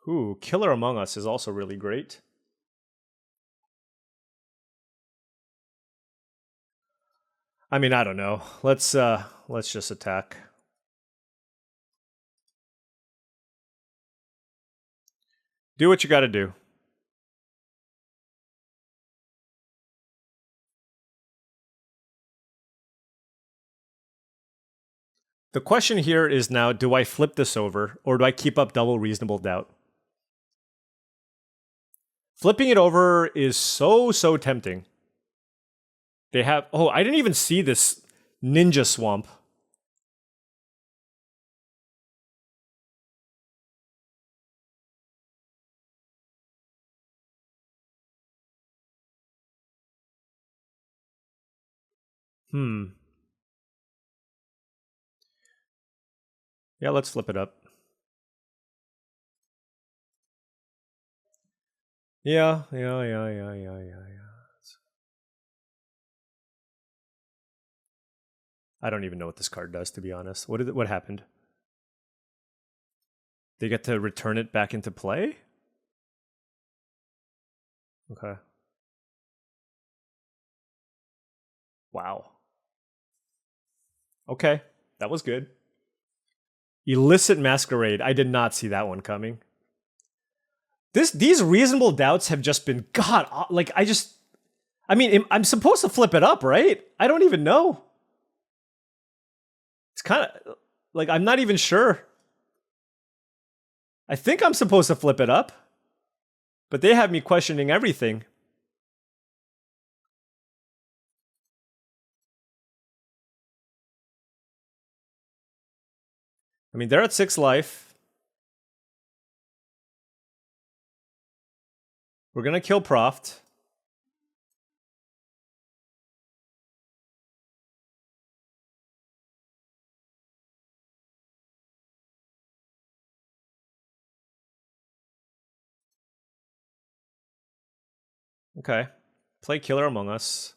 Ooh, Killer Among Us is also really great. I mean, I don't know. Let's just attack. Do what you gotta do. The question here is now, do I flip this over, or do I keep up double Reasonable Doubt? Flipping it over is so tempting. They have... Oh, I didn't even see this Ninja Swamp. Yeah, let's flip it up. Yeah. I don't even know what this card does, to be honest. What happened? They get to return it back into play? Okay. Wow. Okay, that was good. Illicit Masquerade. I did not see that one coming. These reasonable doubts have just been, God, like I mean, I'm supposed to flip it up, right? I don't even know. It's kind of, like, I'm not even sure. I think I'm supposed to flip it up, but they have me questioning everything. I mean, they're at 6 life. We're gonna kill Proft. Okay. Play Killer Among Us.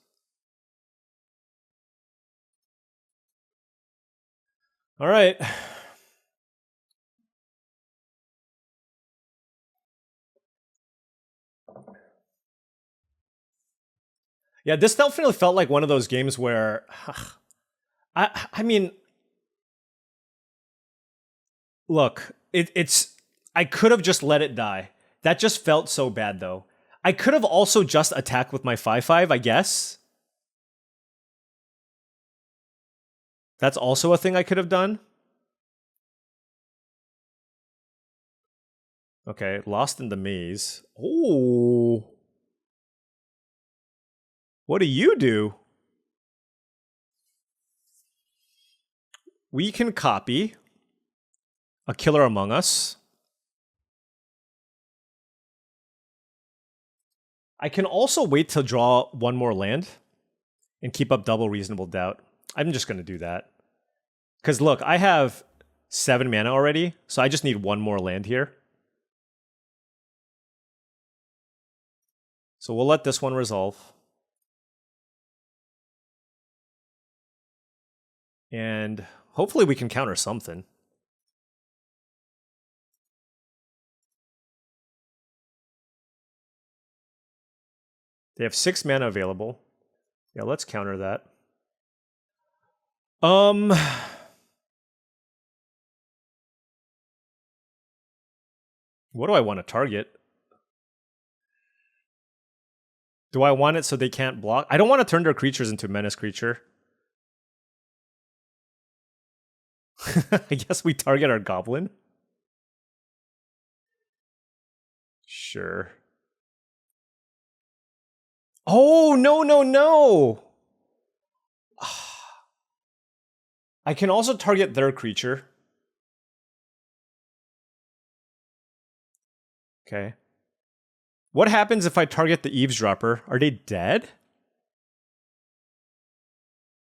All right. Yeah, this definitely felt like one of those games where I mean, look, it's I could have just let it die. That just felt so bad though. I could have also just attacked with my 5/5, I guess. That's also a thing I could have done. Okay, Lost in the Maze. Oh. What do you do? We can copy a Killer Among Us. I can also wait to draw one more land and keep up double Reasonable Doubt. I'm just going to do that. Because look, I have 7 mana already, so I just need one more land here. So we'll let this one resolve. And hopefully we can counter something. They have 6 mana available. Yeah, let's counter that. What do I want to target? Do I want it so they can't block? I don't want to turn their creatures into menace creature. I guess we target our goblin. Sure. Oh, no, no, no! I can also target their creature. Okay. What happens if I target the eavesdropper? Are they dead?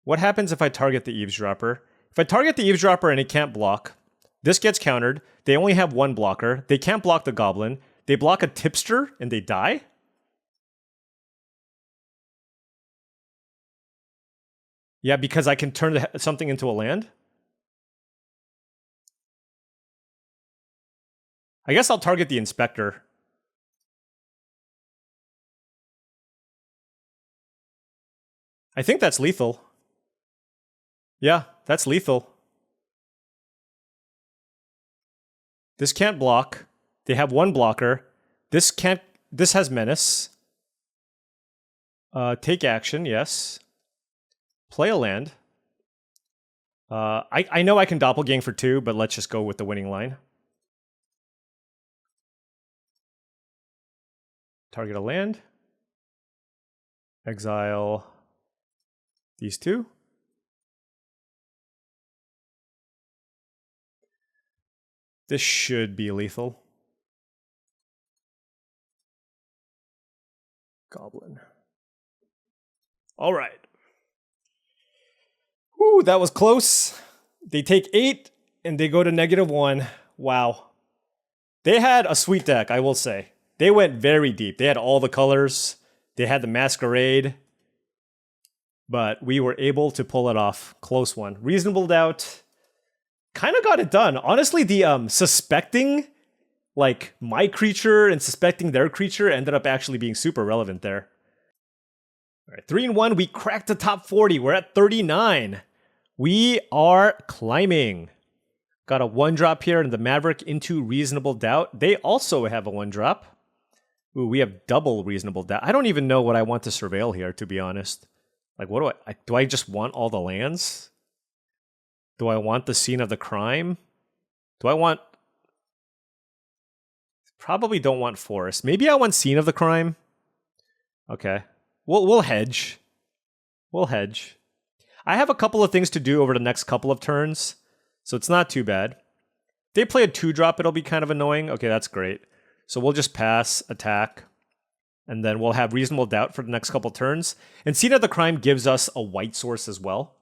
What happens if I target the eavesdropper? If I target the eavesdropper and it can't block, this gets countered. They only have 1 blocker. They can't block the goblin. They block a tipster and they die? Yeah, because I can turn something into a land? I guess I'll target the inspector. I think that's lethal. Yeah, that's lethal. This can't block. They have 1 blocker. This has menace. Take action, yes. Play a land. I know I can doppelgang for 2, but let's just go with the winning line. Target a land. Exile these 2. This should be lethal. Goblin. All right. Whew, that was close. They take 8 and they go to -1. Wow. They had a sweet deck, I will say. They went very deep. They had all the colors. They had the Masquerade. But we were able to pull it off. Close one. Reasonable Doubt. kind of got it done. Honestly, the suspecting like my creature and suspecting their creature ended up actually being super relevant there. All right, 3-1, we cracked the top 40. We're at 39. We are climbing. Got a 1-drop here, and the Maverick into Reasonable Doubt. They also have a 1-drop. Ooh, we have double Reasonable Doubt. I don't even know what I want to surveil here, to be honest. Like, what do I just want all the lands? Do I want the Scene of the Crime? Do I want... Probably don't want Forest. Maybe I want Scene of the Crime. Okay. We'll hedge. We'll hedge. I have a couple of things to do over the next couple of turns, so it's not too bad. If they play a 2-drop, it'll be kind of annoying. Okay, that's great. So we'll just pass, attack, and then we'll have Reasonable Doubt for the next couple turns. And Scene of the Crime gives us a white source as well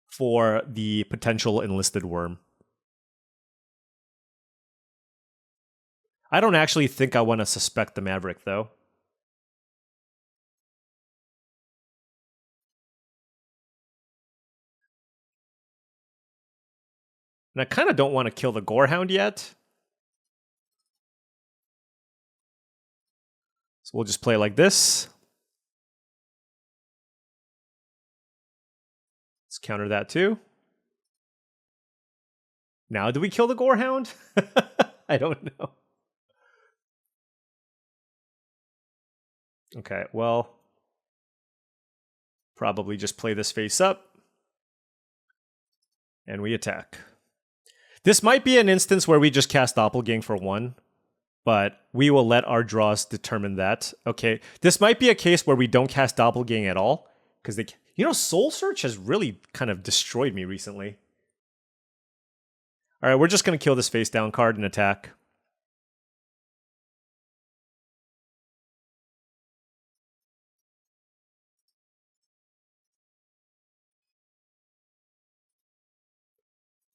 for the potential Enlisted Worm. I don't actually think I want to suspect the Maverick, though. And I kind of don't want to kill the Gorehound yet. So we'll just play like this. Let's counter that too. Now do we kill the Gorehound? I don't know. Okay, well, probably just play this face up. And we attack. This might be an instance where we just cast Doppelgang for 1, but we will let our draws determine that. Okay, this might be a case where we don't cast Doppelgang at all, because they, you know, Soul Search has really kind of destroyed me recently. All right, we're just going to kill this face down card and attack.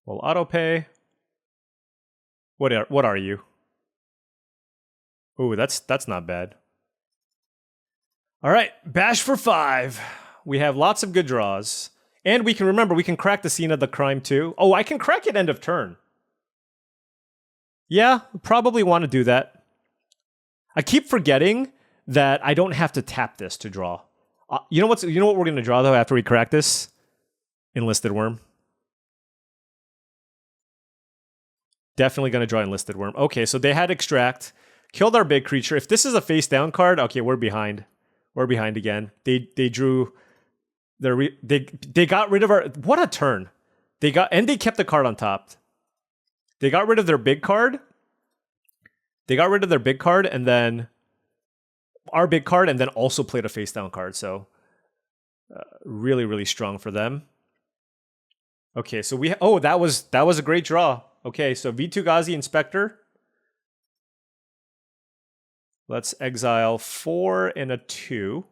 We'll autopay. What are you? Ooh, that's not bad. All right, bash for 5. We have lots of good draws. And we can crack the Scene of the Crime too. Oh, I can crack it end of turn. Yeah, probably want to do that. I keep forgetting that I don't have to tap this to draw. You know what we're going to draw though after we crack this? Enlisted Worm. Definitely going to draw Enlisted Worm. Okay, so they had Extract. Killed our big creature. If this is a face down card, okay, we're behind. We're behind again. They drew they got rid of our, what a turn. They kept the card on top. They got rid of their big card. They got rid of their big card and then our big card and then also played a face down card. So really, really strong for them. Okay, so that was a great draw. Okay, so V2 Ghazi Inspector. Let's exile 4 and a 2.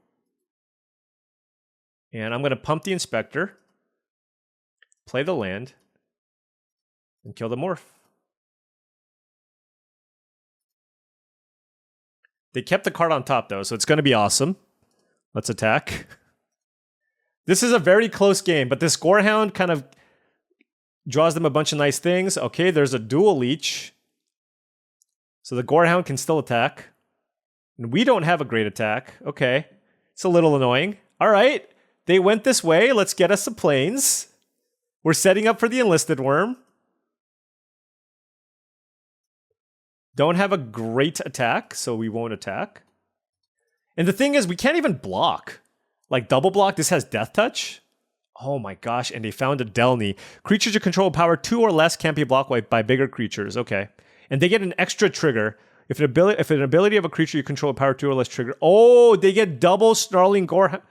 And I'm going to pump the Inspector, play the land, and kill the Morph. They kept the card on top, though, so it's going to be awesome. Let's attack. This is a very close game, but this Gorehound kind of draws them a bunch of nice things. Okay, there's a dual leech. So the Gorehound can still attack. And we don't have a great attack. Okay, it's a little annoying. All right, they went this way. Let's get us some planes. We're setting up for the Enlisted Worm. Don't have a great attack, so we won't attack. And the thing is, we can't even block. Like double block, this has Death Touch. Oh my gosh, and they found a Delny. Creatures you control power 2 or less can't be blocked by bigger creatures. Okay. And they get an extra trigger. If an ability of a creature you control power 2 or less trigger. Oh, they get double Snarling Gore.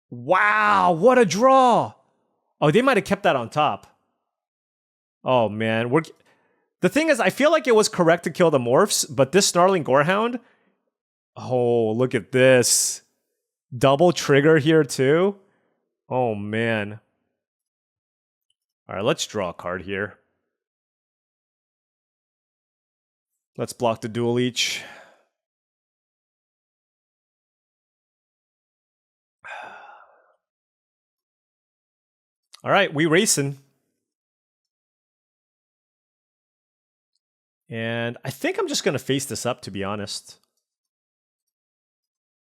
Wow, what a draw. Oh, they might have kept that on top. Oh man, the thing is, I feel like it was correct to kill the Morphs, but this Snarling Gorehound, oh, look at this. Double trigger here too. Oh, man. All right, let's draw a card here. Let's block the dual leech. All right, we racing. And I think I'm just going to face this up, to be honest.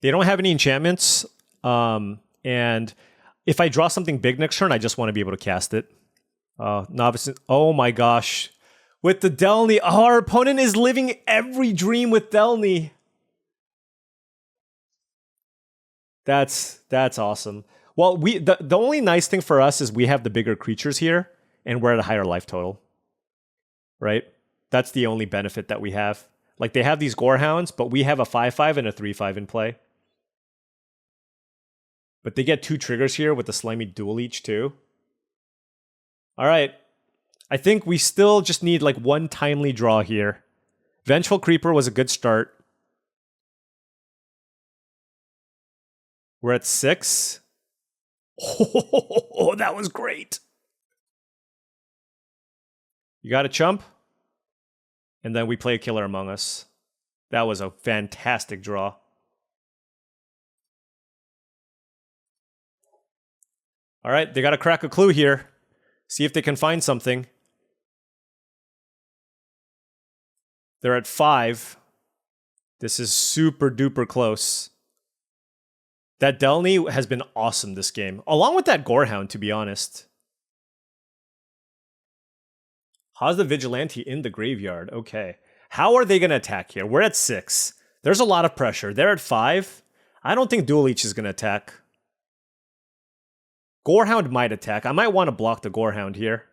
They don't have any enchantments. And if I draw something big next turn, I just want to be able to cast it. Novice. Oh my gosh. With the Delny. Oh, our opponent is living every dream with Delny. That's awesome. Well, the only nice thing for us is we have the bigger creatures here, and we're at a higher life total. Right? That's the only benefit that we have. Like, they have these Gorehounds, but we have a 5/5 and a 3/5 in play. But they get 2 triggers here with the Slimy Dual Leech too. All right. I think we still just need like one timely draw here. Vengeful Creeper was a good start. We're at 6. Oh, that was great. You got a chump? And then we play a Killer Among Us. That was a fantastic draw. All right, they got to crack a clue here. See if they can find something. They're at 5. This is super duper close. That Delny has been awesome this game, along with that Gorehound, to be honest. How's the Vigilante in the graveyard? Okay. How are they going to attack here? We're at 6. There's a lot of pressure. They're at 5. I don't think Dual Leech is going to attack. Gorehound might attack. I might want to block the Gorehound here.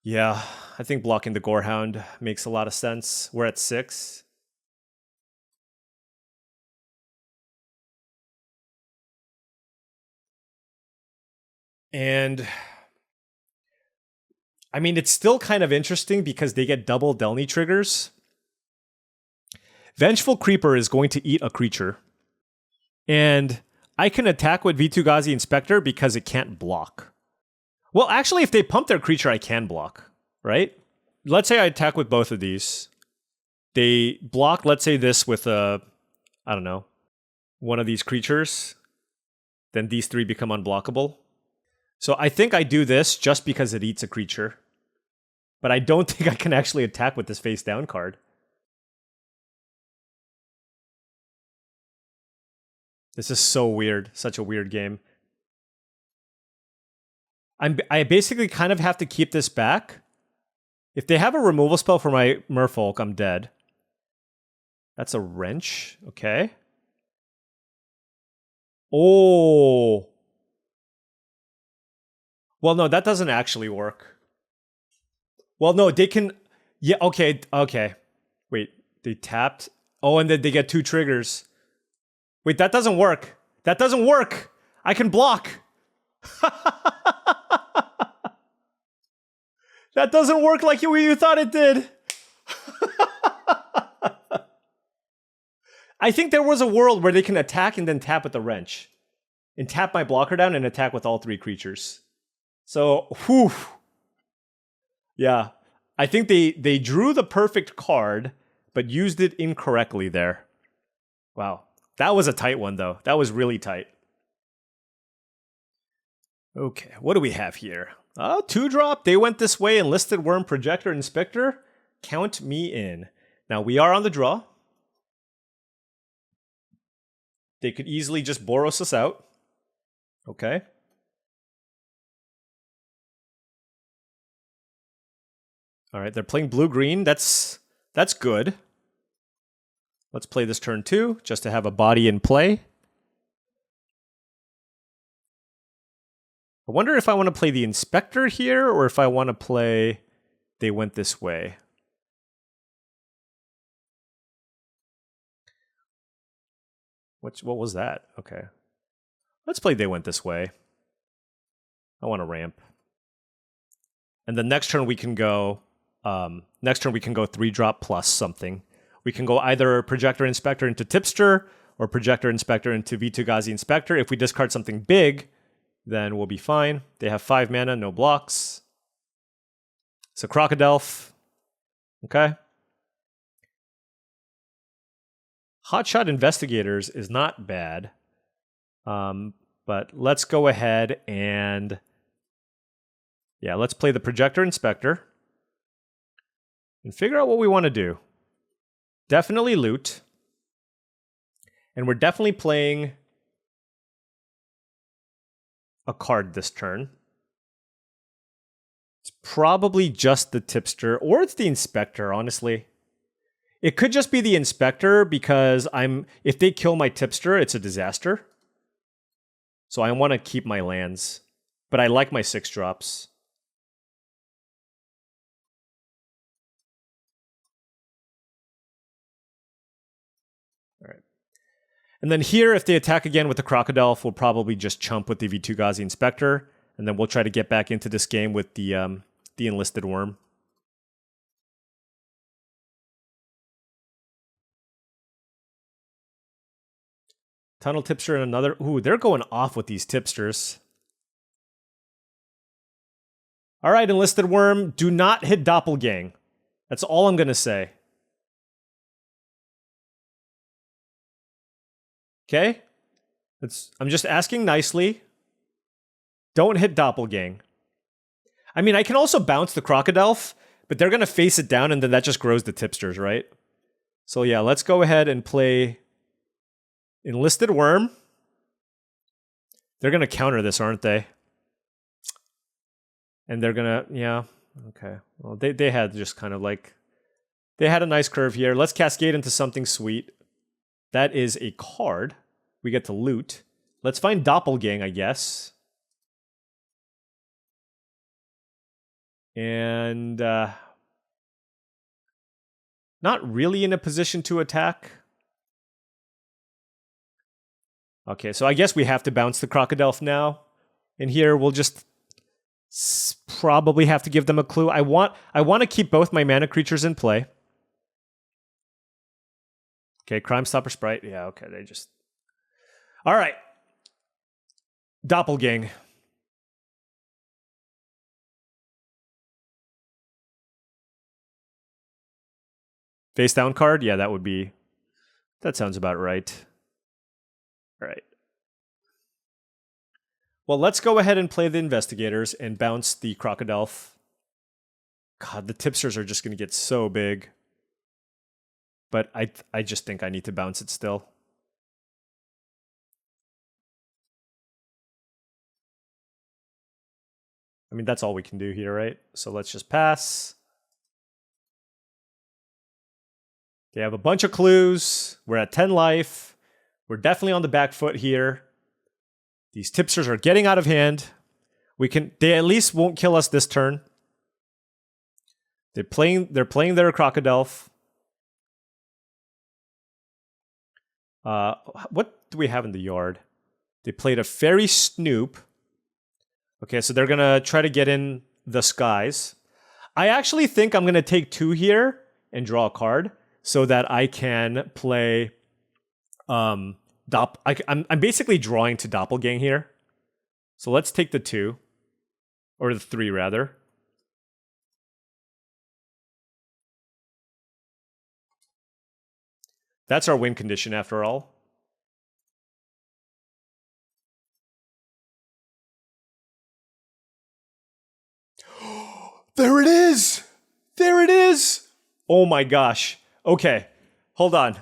Yeah, I think blocking the Gorehound makes a lot of sense. We're at 6. And I mean, it's still kind of interesting because they get double Delny triggers. Vengeful Creeper is going to eat a creature. And I can attack with Vitu-Ghazi Inspector because it can't block. Well, actually, if they pump their creature, I can block, right? Let's say I attack with both of these. They block, let's say this with I don't know, one of these creatures. Then these 3 become unblockable. So I think I do this just because it eats a creature. But I don't think I can actually attack with this face down card. This is so weird. Such a weird game. I basically kind of have to keep this back. If they have a removal spell for my Merfolk, I'm dead. That's a wrench. Okay. Oh. Well, no, that doesn't actually work. Well, no, they can... Yeah, okay, okay. Wait, they tapped? Oh, and then they get 2 triggers. Wait, that doesn't work. That doesn't work! I can block! That doesn't work like you thought it did! I think there was a world where they can attack and then tap with the wrench. And tap my blocker down and attack with all 3 creatures. So, whew. Yeah. I think they drew the perfect card, but used it incorrectly there. Wow. That was a tight one, though. That was really tight. Okay, what do we have here? 2-drop. They went this way. Enlisted Worm, Projector, Inspector. Count me in. Now, we are on the draw. They could easily just Boros us out. Okay. All right, they're playing blue-green. That's good. Let's play this turn 2, just to have a body in play. I wonder if I want to play the Inspector here, or if I want to play They Went This Way. What was that? Okay. Let's play They Went This Way. I want to ramp. And the next turn we can go... 3-drop plus something. We can go either Projector Inspector into Tipster, or Projector Inspector into Vitu-Ghazi Inspector. If we discard something big, then we'll be fine. They have 5 mana, no blocks. So Crocodile. Okay. Hotshot Investigators is not bad. But let's go ahead and Yeah, let's play the Projector Inspector and figure out what we want to do. Definitely loot. And we're definitely playing a card this turn. It's probably just the Tipster, or it's the Inspector, honestly. It could just be the Inspector because if they kill my Tipster, it's a disaster. So I want to keep my lands. But I like my 6-drops. All right. And then here, if they attack again with the Crocodile, we'll probably just chump with the Vitu-Ghazi Inspector. And then we'll try to get back into this game with the Enlisted Worm. Tunnel Tipster and another. Ooh, they're going off with these Tipsters. All right, Enlisted Worm, do not hit Doppelgang. That's all I'm going to say. Okay? I'm just asking nicely. Don't hit Doppelgang. I mean, I can also bounce the Crocodile, but they're going to face it down, and then that just grows the Tipsters, right? So yeah, let's go ahead and play Enlisted Worm. They're going to counter this, aren't they? And they're going to, yeah, okay. Well, they had just kind of like, they had a nice curve here. Let's cascade into something sweet. That is a card. We get to loot. Let's find Doppelgang, I guess. And not really in a position to attack. Okay, so I guess we have to bounce the Crocodile now. And here we'll just probably have to give them a clue. I want to keep both my mana creatures in play. Okay, Crime Stopper Sprite. Yeah, okay, they just... All right. Doppelgang. Face down card? Yeah, that would be... That sounds about right. All right. Well, let's go ahead and play the Investigators and bounce the Crocodile. God, the Tipsters are just going to get so big. But I just think I need to bounce it still. I mean, that's all we can do here, right? So let's just pass. They have a bunch of clues. We're at 10 life. We're definitely on the back foot here. These Tipsters are getting out of hand. They at least won't kill us this turn. They're playing their Crocodile. What do we have in the yard? They played a Fairy Snoop. Okay, so they're going to try to get in the skies. I actually think I'm going to take 2 here and draw a card so that I can play... I'm basically drawing to Doppelgang here. So let's take the 2. Or the 3, rather. That's our win condition, after all. There it is! There it is! Oh my gosh. Okay, hold on.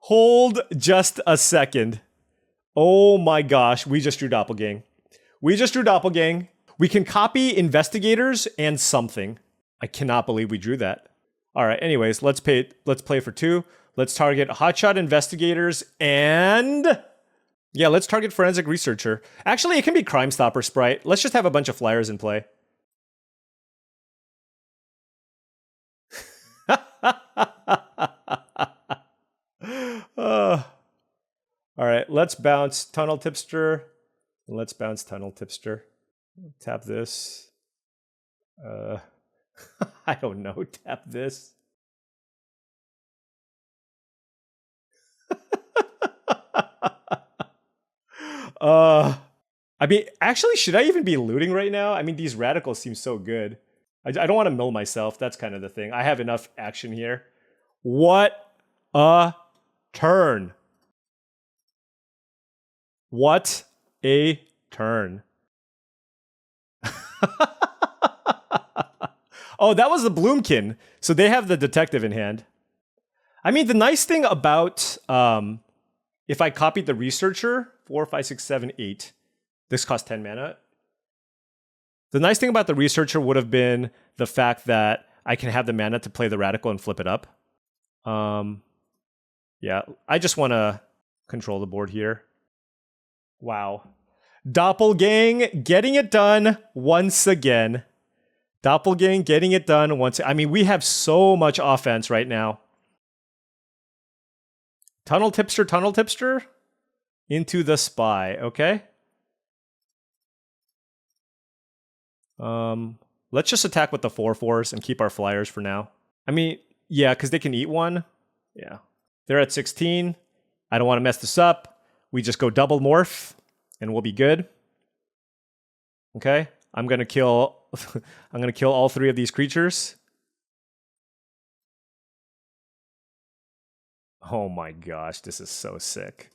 Hold just a second. Oh my gosh, we just drew Doppelgang. We just drew Doppelgang. We can copy Investigators and something. I cannot believe we drew that. All right, anyways, let's play for 2. Let's target Hotshot Investigators and... Yeah, let's target Forensic Researcher. Actually, it can be Crime Stopper Sprite. Let's just have a bunch of flyers in play. All right, let's bounce Tunnel Tipster. Let's bounce Tunnel Tipster. Tap this. I don't know. Tap this. I mean, actually, should I even be looting right now? I mean, these radicals seem so good. I don't want to mill myself. That's kind of the thing. I have enough action here. What a turn. What a turn. Oh, that was the Bloomkin. So they have the Detective in hand. I mean, the nice thing about if I copied the Researcher, 4, 5, 6, 7, 8, this costs 10 mana. The nice thing about the Researcher would have been the fact that I can have the mana to play the Radical and flip it up. Yeah, I just want to control the board here. Wow. Doppelgang getting it done once again. Doppelgang getting it done once. I mean, we have so much offense right now. Tunnel Tipster into the Spy. Okay. Let's just attack with the 4/4s and keep our flyers for now. I mean, yeah, because they can eat one. Yeah. They're at 16. I don't want to mess this up. We just go double morph and we'll be good. Okay. I'm gonna kill all 3 of these creatures. Oh my gosh, this is so sick.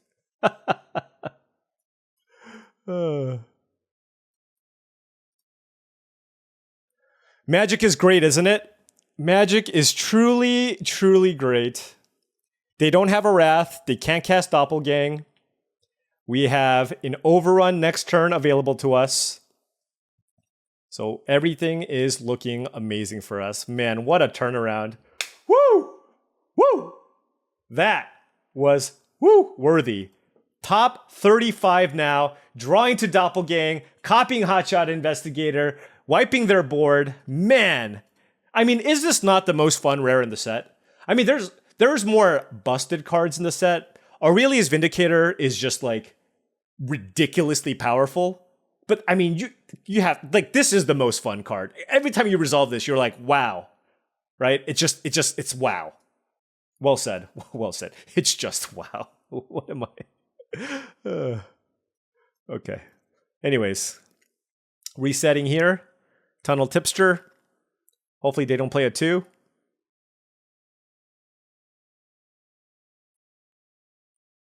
Magic is great, isn't it? Magic is truly, truly great. They don't have a Wrath. They can't cast Doppelgang. We have an Overrun next turn available to us. So everything is looking amazing for us. Man, what a turnaround. Woo! Woo! That was worthy. Top 35 now, drawing to Doppelgang, copying Hotshot Investigator, wiping their board. Man, I mean, is this not the most fun rare in the set? I mean, there's more busted cards in the set. Aurelia's Vindicator is just like ridiculously powerful. But I mean, you have, like, this is the most fun card. Every time you resolve this, you're like, wow, right? It's wow. Well said. Well said. It's just wow. What am I? Okay. Anyways, resetting here. Tunnel Tipster. Hopefully they don't play a 2.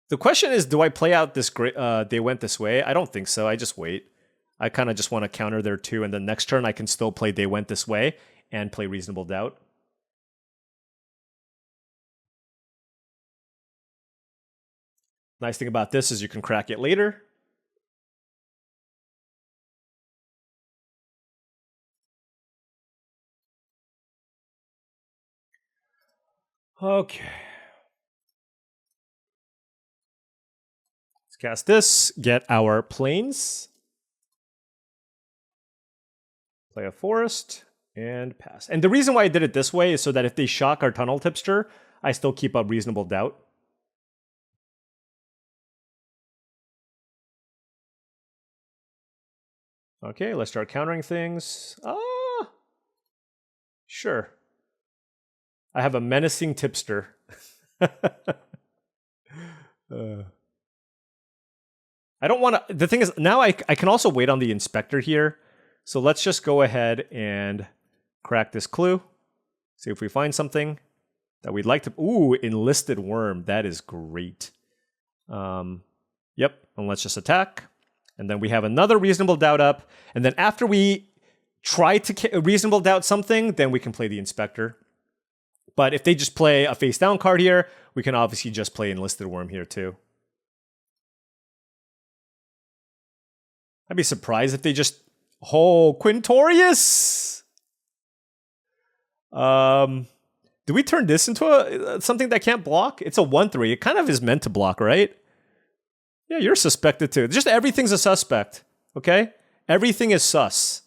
The question is, do I play out this they went this way? I don't think so. I just wait. I kind of just want to counter their 2, and then next turn I can still play they went this way and play Reasonable Doubt. Nice thing about this is you can crack it later. Okay. Let's cast this, get our planes. Play a forest, and pass. And the reason why I did it this way is so that if they shock our Tunnel Tipster, I still keep up Reasonable Doubt. Okay, let's start countering things. Sure. I have a menacing tipster. I don't want to... The thing is, now I can also wait on the Inspector here. So let's just go ahead and crack this clue. See if we find something that we'd like to... Ooh, Enlisted Worm. That is great. Yep, and let's just attack. And then we have another Reasonable Doubt up. And then after we try to Reasonable Doubt something, then we can play the Inspector. But if they just play a face down card here, we can obviously just play Enlisted Worm here too. I'd be surprised if they just... Oh, Quintorius! Do we turn this into something that can't block? It's a 1/3. It kind of is meant to block, right? Yeah, you're suspected too. Just everything's a suspect, okay? Everything is sus.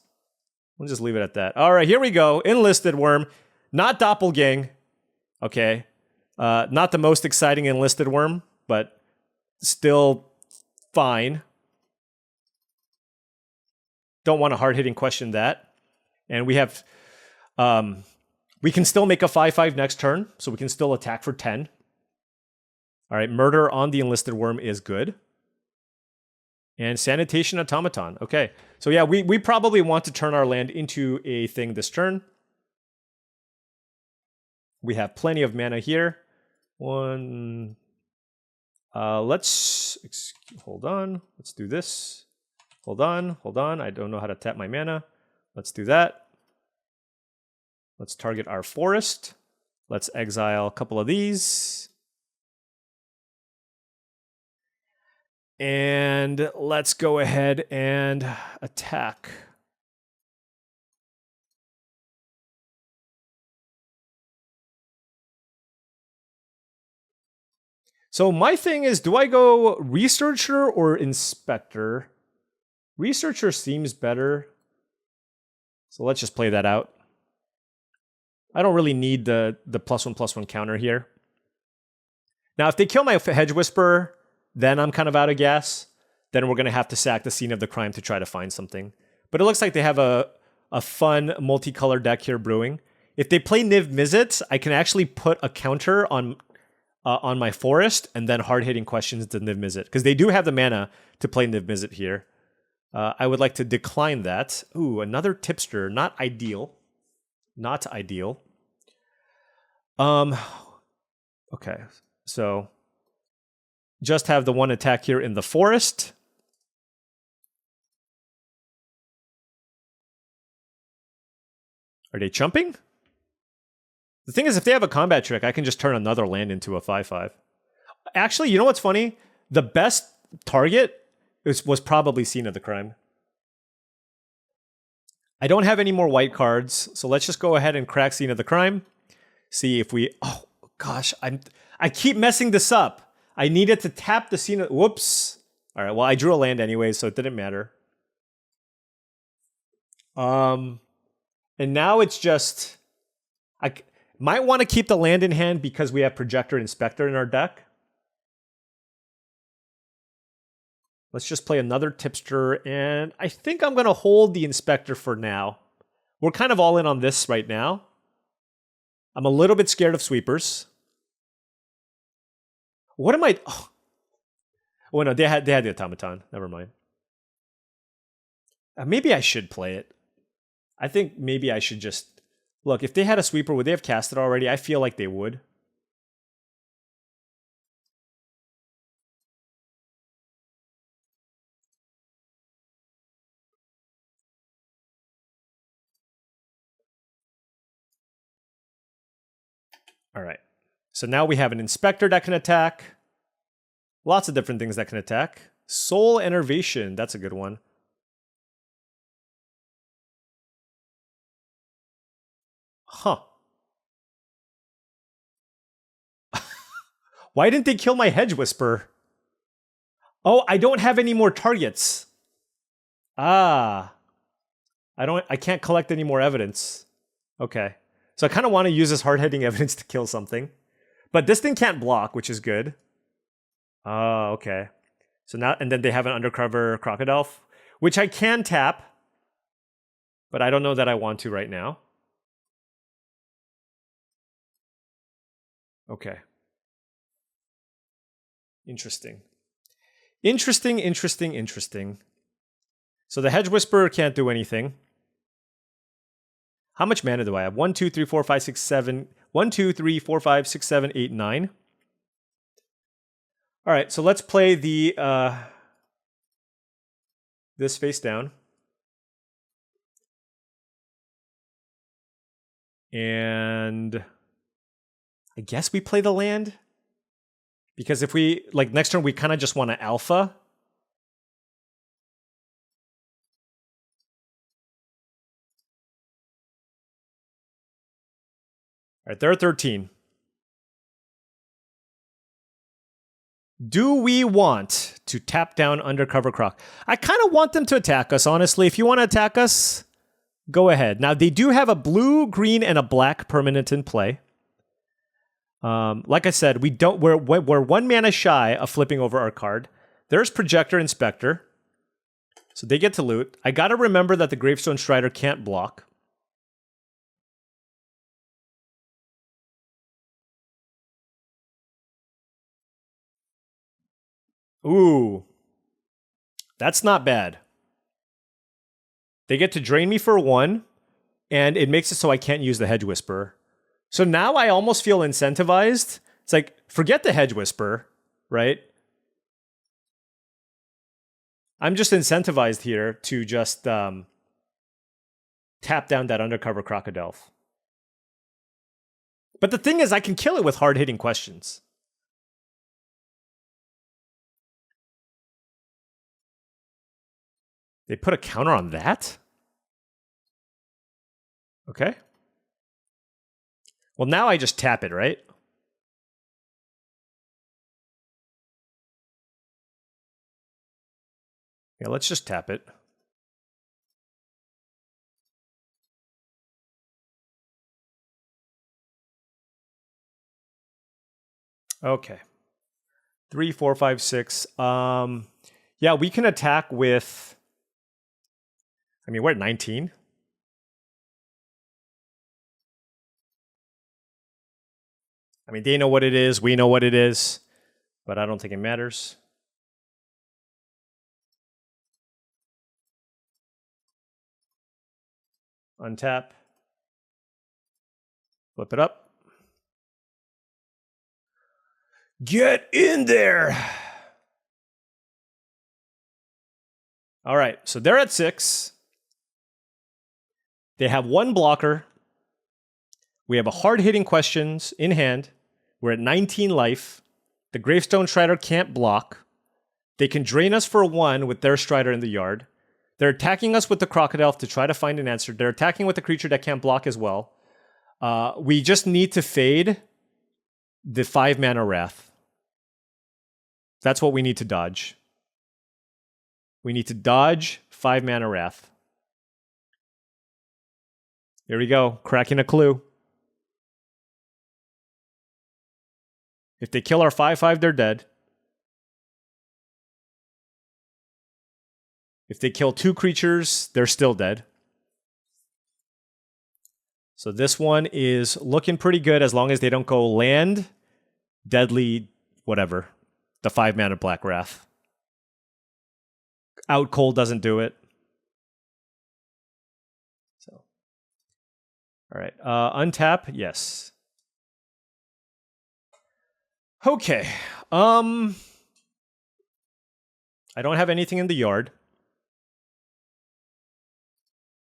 We'll just leave it at that. All right, here we go. Enlisted Worm. Not Doppelgang. Okay. Not the most exciting Enlisted Worm, but still fine. Don't want a hard-hitting question that. And we have... we can still make a 5/5 next turn, so we can still attack for 10. All right, Murder on the Enlisted Worm is good. And Sanitation Automaton. Okay, so yeah, we probably want to turn our land into a thing this turn. We have plenty of mana here. Hold on. Let's do this. Hold on. I don't know how to tap my mana. Let's do that. Let's target our forest. Let's exile a couple of these. And let's go ahead and attack. So my thing is, do I go Researcher or Inspector? Researcher seems better. So let's just play that out. I don't really need the +1/+1 counter here. Now, if they kill my Hedge Whisperer, then I'm kind of out of gas. Then we're going to have to sack the Scene of the Crime to try to find something. But it looks like they have a fun multicolor deck here brewing. If they play Niv Mizzet, I can actually put a counter on my forest and then hard-hitting questions to Niv Mizzet. Because they do have the mana to play Niv Mizzet here. I would like to decline that. Ooh, another tipster. Not ideal. Not ideal. Okay, so just have the one attack here in the forest. Are they chumping? The thing is, if they have a combat trick, I can just turn another land into a 5/5. Actually, you know what's funny? The best target was probably Scene of the Crime. I don't have any more white cards, so let's just go ahead and crack Scene of the Crime. See if we... Oh, gosh, I keep messing this up. I needed to tap the Scene of... Whoops. All right, well, I drew a land anyway, so it didn't matter. And now it's just... I might want to keep the land in hand because we have Projector Inspector in our deck. Let's just play another tipster, and I think I'm going to hold the Inspector for now. We're kind of all in on this right now. I'm a little bit scared of sweepers. What am I... Oh no, they had the Automaton. Never mind. Maybe I should play it. I think maybe I should just... Look, if they had a sweeper, would they have cast it already? I feel like they would. All right. So now we have an Inspector that can attack. Lots of different things that can attack. Soul Enervation. That's a good one. Huh. Why didn't they kill my Hedge Whisperer? Oh, I don't have any more targets. Ah. I can't collect any more evidence. Okay. So I kind of want to use this hard-hitting evidence to kill something. But this thing can't block, which is good. Oh, okay. So now, and then they have an Undercover Crocodile, which I can tap. But I don't know that I want to right now. Okay. Interesting. Interesting. So the Hedge Whisperer can't do anything. How much mana do I have? 1, 2, 3, 4, 5, 6, 7. 1, 2, 3, 4, 5, 6, 7, 8, 9. All right, so let's play the this face down. And I guess we play the land. Because if we, like, next turn, we kind of just want to alpha. All right, they're at 13. Do we want to tap down Undercover Croc? I kind of want them to attack us, honestly. If you want to attack us, go ahead. Now, they do have a blue, green, and a black permanent in play. Like I said, we're 1 mana shy of flipping over our card. There's Projector Inspector. So they get to loot. I gotta remember that the Gravestone Strider can't block. Ooh. That's not bad. They get to drain me for 1, and it makes it so I can't use the Hedge Whisperer. So now I almost feel incentivized. It's like, forget the Hedge Whisperer, right? I'm just incentivized here to just tap down that undercover crocodile. But the thing is, I can kill it with hard-hitting questions. They put a counter on that? Okay. Well, now I just tap it, right? Yeah, let's just tap it. Okay. 3, 4, 5, 6. Yeah, we can attack with... I mean, we're at 19. I mean, they know what it is. We know what it is. But I don't think it matters. Untap. Flip it up. Get in there! All right, so they're at 6. They have 1 blocker. We have a hard-hitting questions in hand. We're at 19 life. The Gravestone Strider can't block. They can drain us for 1 with their Strider in the yard. They're attacking us with the Crocodile to try to find an answer. They're attacking with the creature that can't block as well. We just need to fade the 5-mana Wrath. That's what we need to dodge. We need to dodge 5-mana Wrath. Here we go, cracking a clue. If they kill our 5/5, they're dead. If they kill 2 creatures, they're still dead. So this one is looking pretty good as long as they don't go land, deadly, whatever. The 5-mana Black Wrath. Out cold doesn't do it. So, all right, untap, yes. Okay, I don't have anything in the yard.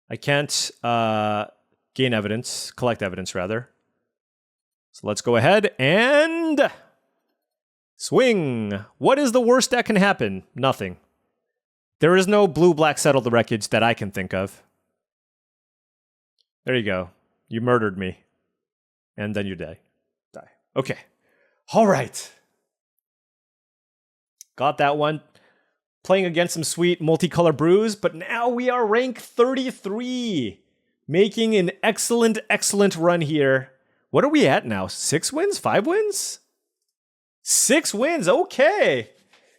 I can't gain evidence, collect evidence rather. So let's go ahead and swing. What is the worst that can happen? Nothing. There is no blue-black Settle the Wreckage that I can think of. There you go. You murdered me. And then you die. Okay. All right. Got that one. Playing against some sweet multicolor brews, but now we are rank 33. Making an excellent, excellent run here. What are we at now? 6 wins? 5 wins? 6 wins, okay.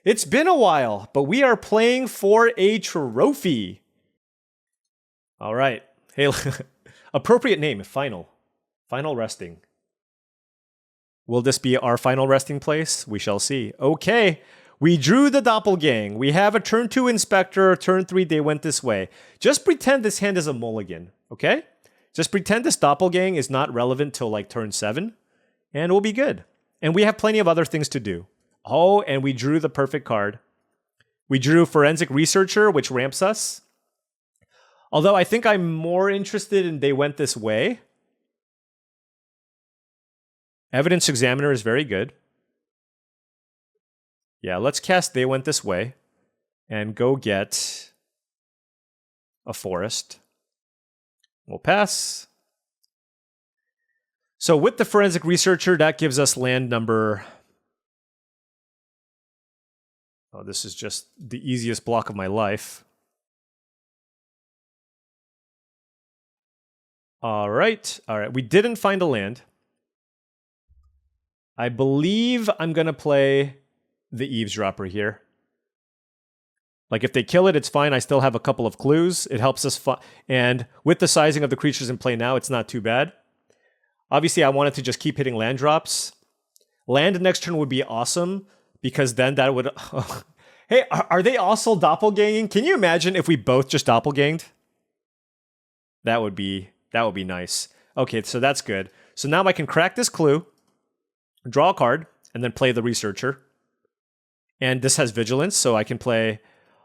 It's been a while, but we are playing for a trophy. All right. Hey, appropriate name, Final. Final resting. Will this be our final resting place? We shall see. Okay. We drew the Doppelgang. We have a turn 2 Inspector, turn 3 they went this way. Just pretend this hand is a mulligan, okay? Just pretend this Doppelgang is not relevant till like turn 7, and we'll be good. And we have plenty of other things to do. Oh, and we drew the perfect card. We drew Forensic Researcher, which ramps us. Although I think I'm more interested in they went this way. Evidence Examiner is very good. Yeah, let's cast They Went This Way and go get a forest. We'll pass. So with the Forensic Researcher, that gives us land number... Oh, this is just the easiest block of my life. All right. We didn't find a land. I believe I'm going to play the Eavesdropper here. Like, if they kill it, it's fine. I still have a couple of clues. It helps us... And with the sizing of the creatures in play now, it's not too bad. Obviously, I wanted to just keep hitting land drops. Land next turn would be awesome, because then that would... Hey, are they also doppelganging? Can you imagine if we both just doppelganged? That would be nice. Okay, so that's good. So now I can crack this clue, draw a card, and then play the Researcher. And this has Vigilance, so I can play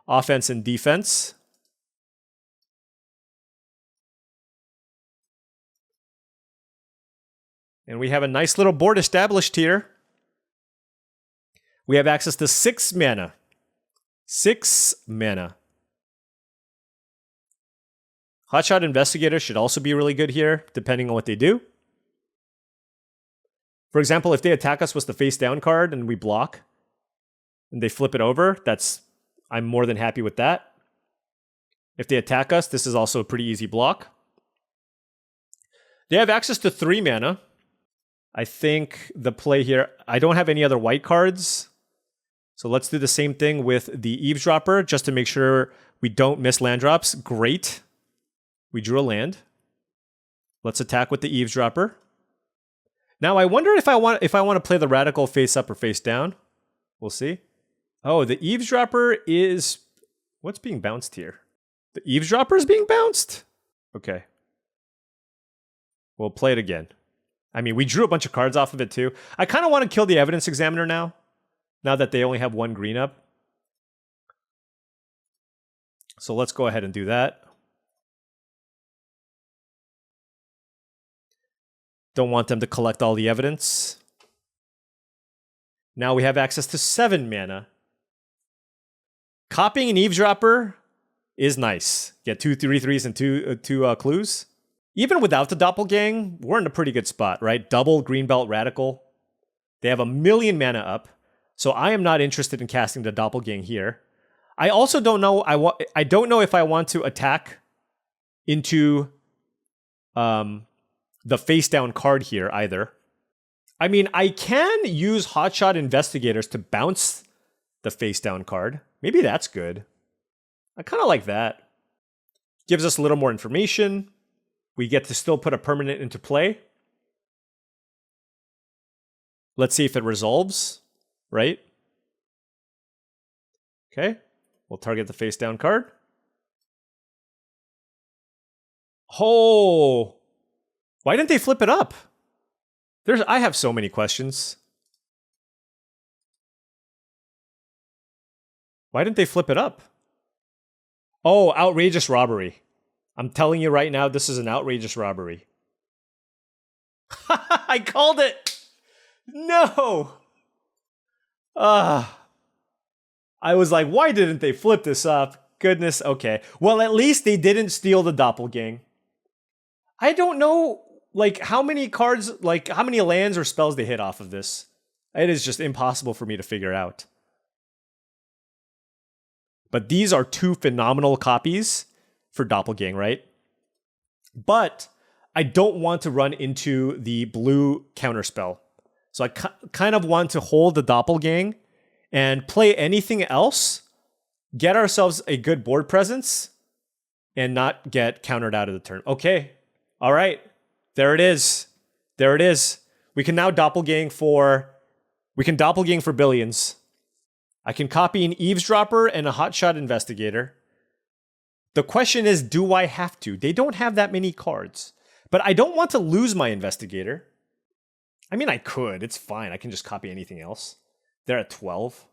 offense and defense. And we have a nice little board established here. We have access to 6 mana. 6 mana. Hotshot Investigator should also be really good here, depending on what they do. For example, if they attack us with the face down card and we block, and they flip it over, I'm more than happy with that. If they attack us, this is also a pretty easy block. They have access to 3 mana. I think the play here, I don't have any other white cards. So let's do the same thing with the Eavesdropper, just to make sure we don't miss land drops. Great. We drew a land. Let's attack with the Eavesdropper. Now I wonder if I want to play the Radical face up or face down. We'll see. Oh, the Eavesdropper is... What's being bounced here? The Eavesdropper is being bounced? Okay. We'll play it again. I mean, we drew a bunch of cards off of it too. I kind of want to kill the Evidence Examiner now that they only have 1 green up. So let's go ahead and do that. Don't want them to collect all the evidence. Now we have access to 7 mana. Copying an Eavesdropper is nice. Get 2 3/3s and two clues. Even without the Doppelgang, we're in a pretty good spot, right? Double Greenbelt Radical. They have 1,000,000 mana up, so I am not interested in casting the Doppelgang here. I also don't know. I don't know if I want to attack into the face down card here either. I mean, I can use Hotshot Investigators to bounce the face down card. Maybe that's good. I kind of like that. Gives us a little more information. We get to still put a permanent into play. Let's see if it resolves, right? Okay, we'll target the face down card. Oh, why didn't they flip it up? I have so many questions. Why didn't they flip it up? Oh, outrageous robbery. I'm telling you right now, this is an outrageous robbery. I called it! No! I was like, why didn't they flip this up? Goodness, okay. Well, at least they didn't steal the Doppelgang. I don't know, like, how many cards, like, how many lands or spells they hit off of this. It is just impossible for me to figure out. But these are 2 phenomenal copies for Doppelgang, right? But I don't want to run into the blue counterspell. So I kind of want to hold the Doppelgang and play anything else, get ourselves a good board presence, and not get countered out of the turn. Okay, all right, there it is. There it is. We can now Doppelgang for billions. I can copy an Eavesdropper and a Hotshot Investigator. The question is, do I have to? They don't have that many cards. But I don't want to lose my Investigator. I mean, I could. It's fine. I can just copy anything else. They're at 12.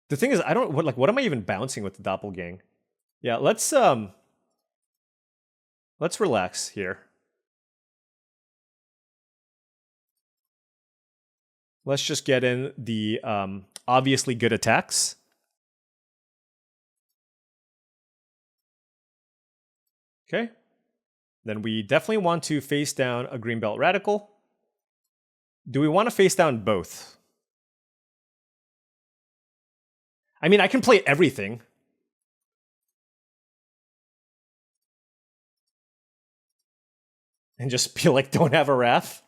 The thing is, what am I even bouncing with the Doppelgang? Yeah, let's relax here. Let's just get in the obviously good attacks. Okay. Then we definitely want to face down a Greenbelt Radical. Do we want to face down both? I mean, I can play everything. And just be like, don't have a Wrath.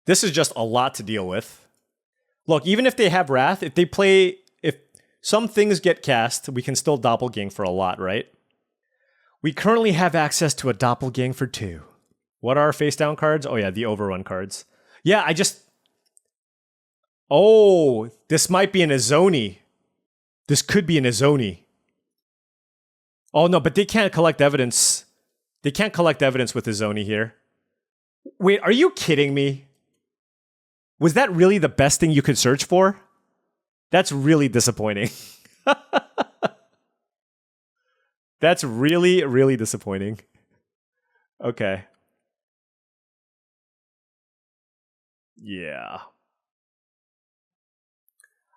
This is just a lot to deal with. Look, even if they have Wrath, if some things get cast, we can still Doppelgang for a lot, right? We currently have access to a Doppelgang for 2. What are our face down cards? Oh yeah, the Overrun cards. Yeah, oh, this might be an Azoni. This could be an Azoni. Oh no, but they can't collect evidence. They can't collect evidence with Azoni here. Wait, are you kidding me? Was that really the best thing you could search for? That's really disappointing. That's really, really disappointing. Okay. Yeah.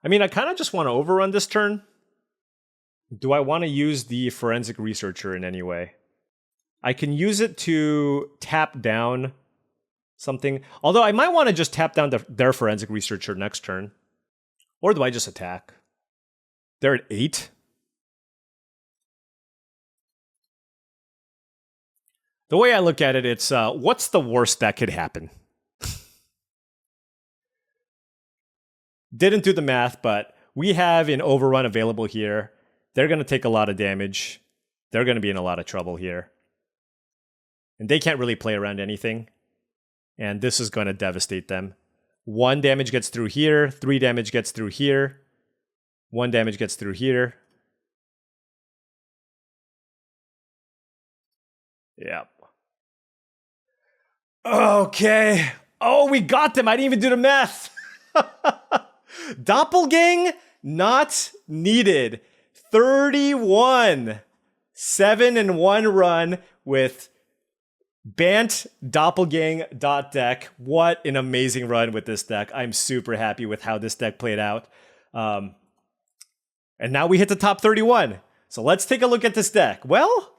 I mean, I kind of just want to overrun this turn. Do I want to use the Forensic Researcher in any way? I can use it to tap down something. Although I might want to just tap down their Forensic Researcher next turn. Or do I just attack? They're at 8. The way I look at it, it's what's the worst that could happen? Didn't do the math, but we have an overrun available here. They're going to take a lot of damage. They're going to be in a lot of trouble here. And they can't really play around anything. And this is going to devastate them. 1 damage gets through here. 3 damage gets through here. 1 damage gets through here. Yep. Okay. Oh, we got them. I didn't even do the math. Doppelgang not needed. 31. 7-1 run with Bant Doppelgang.deck. What an amazing run with this deck. I'm super happy with how this deck played out. And now we hit the top 31. So let's take a look at this deck. Well.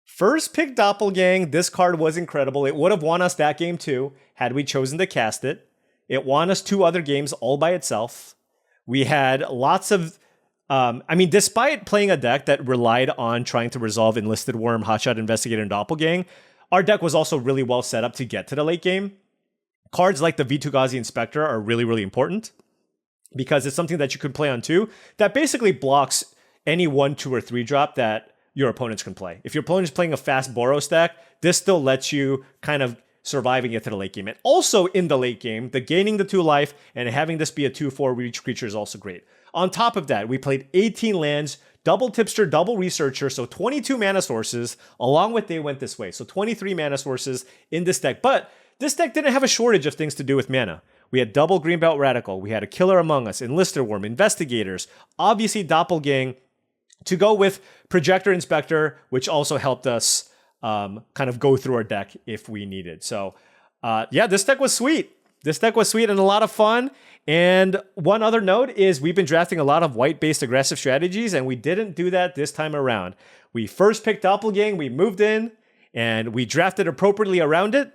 First pick Doppelgang. This card was incredible. It would have won us that game too, had we chosen to cast it. It won us 2 other games all by itself. We had lots of... despite playing a deck that relied on trying to resolve Enlisted Worm, Hotshot Investigator, and Doppelgang, our deck was also really well set up to get to the late game. Cards like the Vitu-Ghazi Inspector are really, really important because it's something that you can play on 2 that basically blocks any 1, 2, or 3 drop that your opponents can play. If your opponent is playing a fast Boros deck, this still lets you kind of surviving it to the late game. And also in the late game, the gaining the 2 life and having this be a 2/4 reach creature is also great. On top of that, we played 18 lands, double Tipster, double Researcher, so 22 mana sources, along with They Went This Way. So 23 mana sources in this deck. But this deck didn't have a shortage of things to do with mana. We had double Greenbelt Radical, we had a Killer Among Us, Enlisted Worm, Investigators, obviously Doppelgang, to go with Projector Inspector, which also helped us kind of go through our deck if we needed. So yeah, this deck was sweet. This deck was sweet and a lot of fun. And one other note is we've been drafting a lot of white-based aggressive strategies, and we didn't do that this time around. We first picked Doppelgang, we moved in, and we drafted appropriately around it,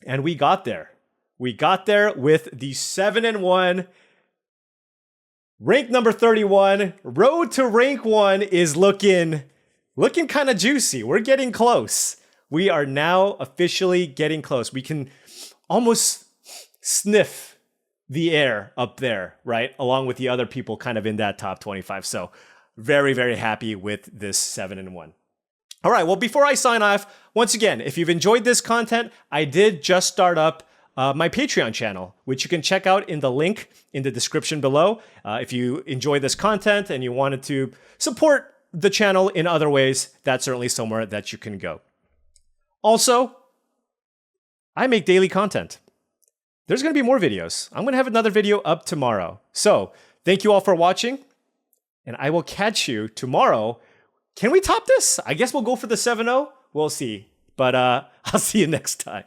and we got there. We got there with the 7-1. Rank number 31. Road to rank 1 is looking kind of juicy. We're getting close. We are now officially getting close. We can almost sniff the air up there, right? Along with the other people kind of in that top 25. So very, very happy with this 7-1. All right, well, before I sign off, once again, if you've enjoyed this content, I did just start up my Patreon channel, which you can check out in the link in the description below. If you enjoy this content and you wanted to support the channel in other ways, that's certainly somewhere that you can go. Also, I make daily content. There's going to be more videos. I'm going to have another video up tomorrow. So thank you all for watching, and I will catch you tomorrow. Can we top this? I guess we'll go for the 7-0. We'll see. But I'll see you next time.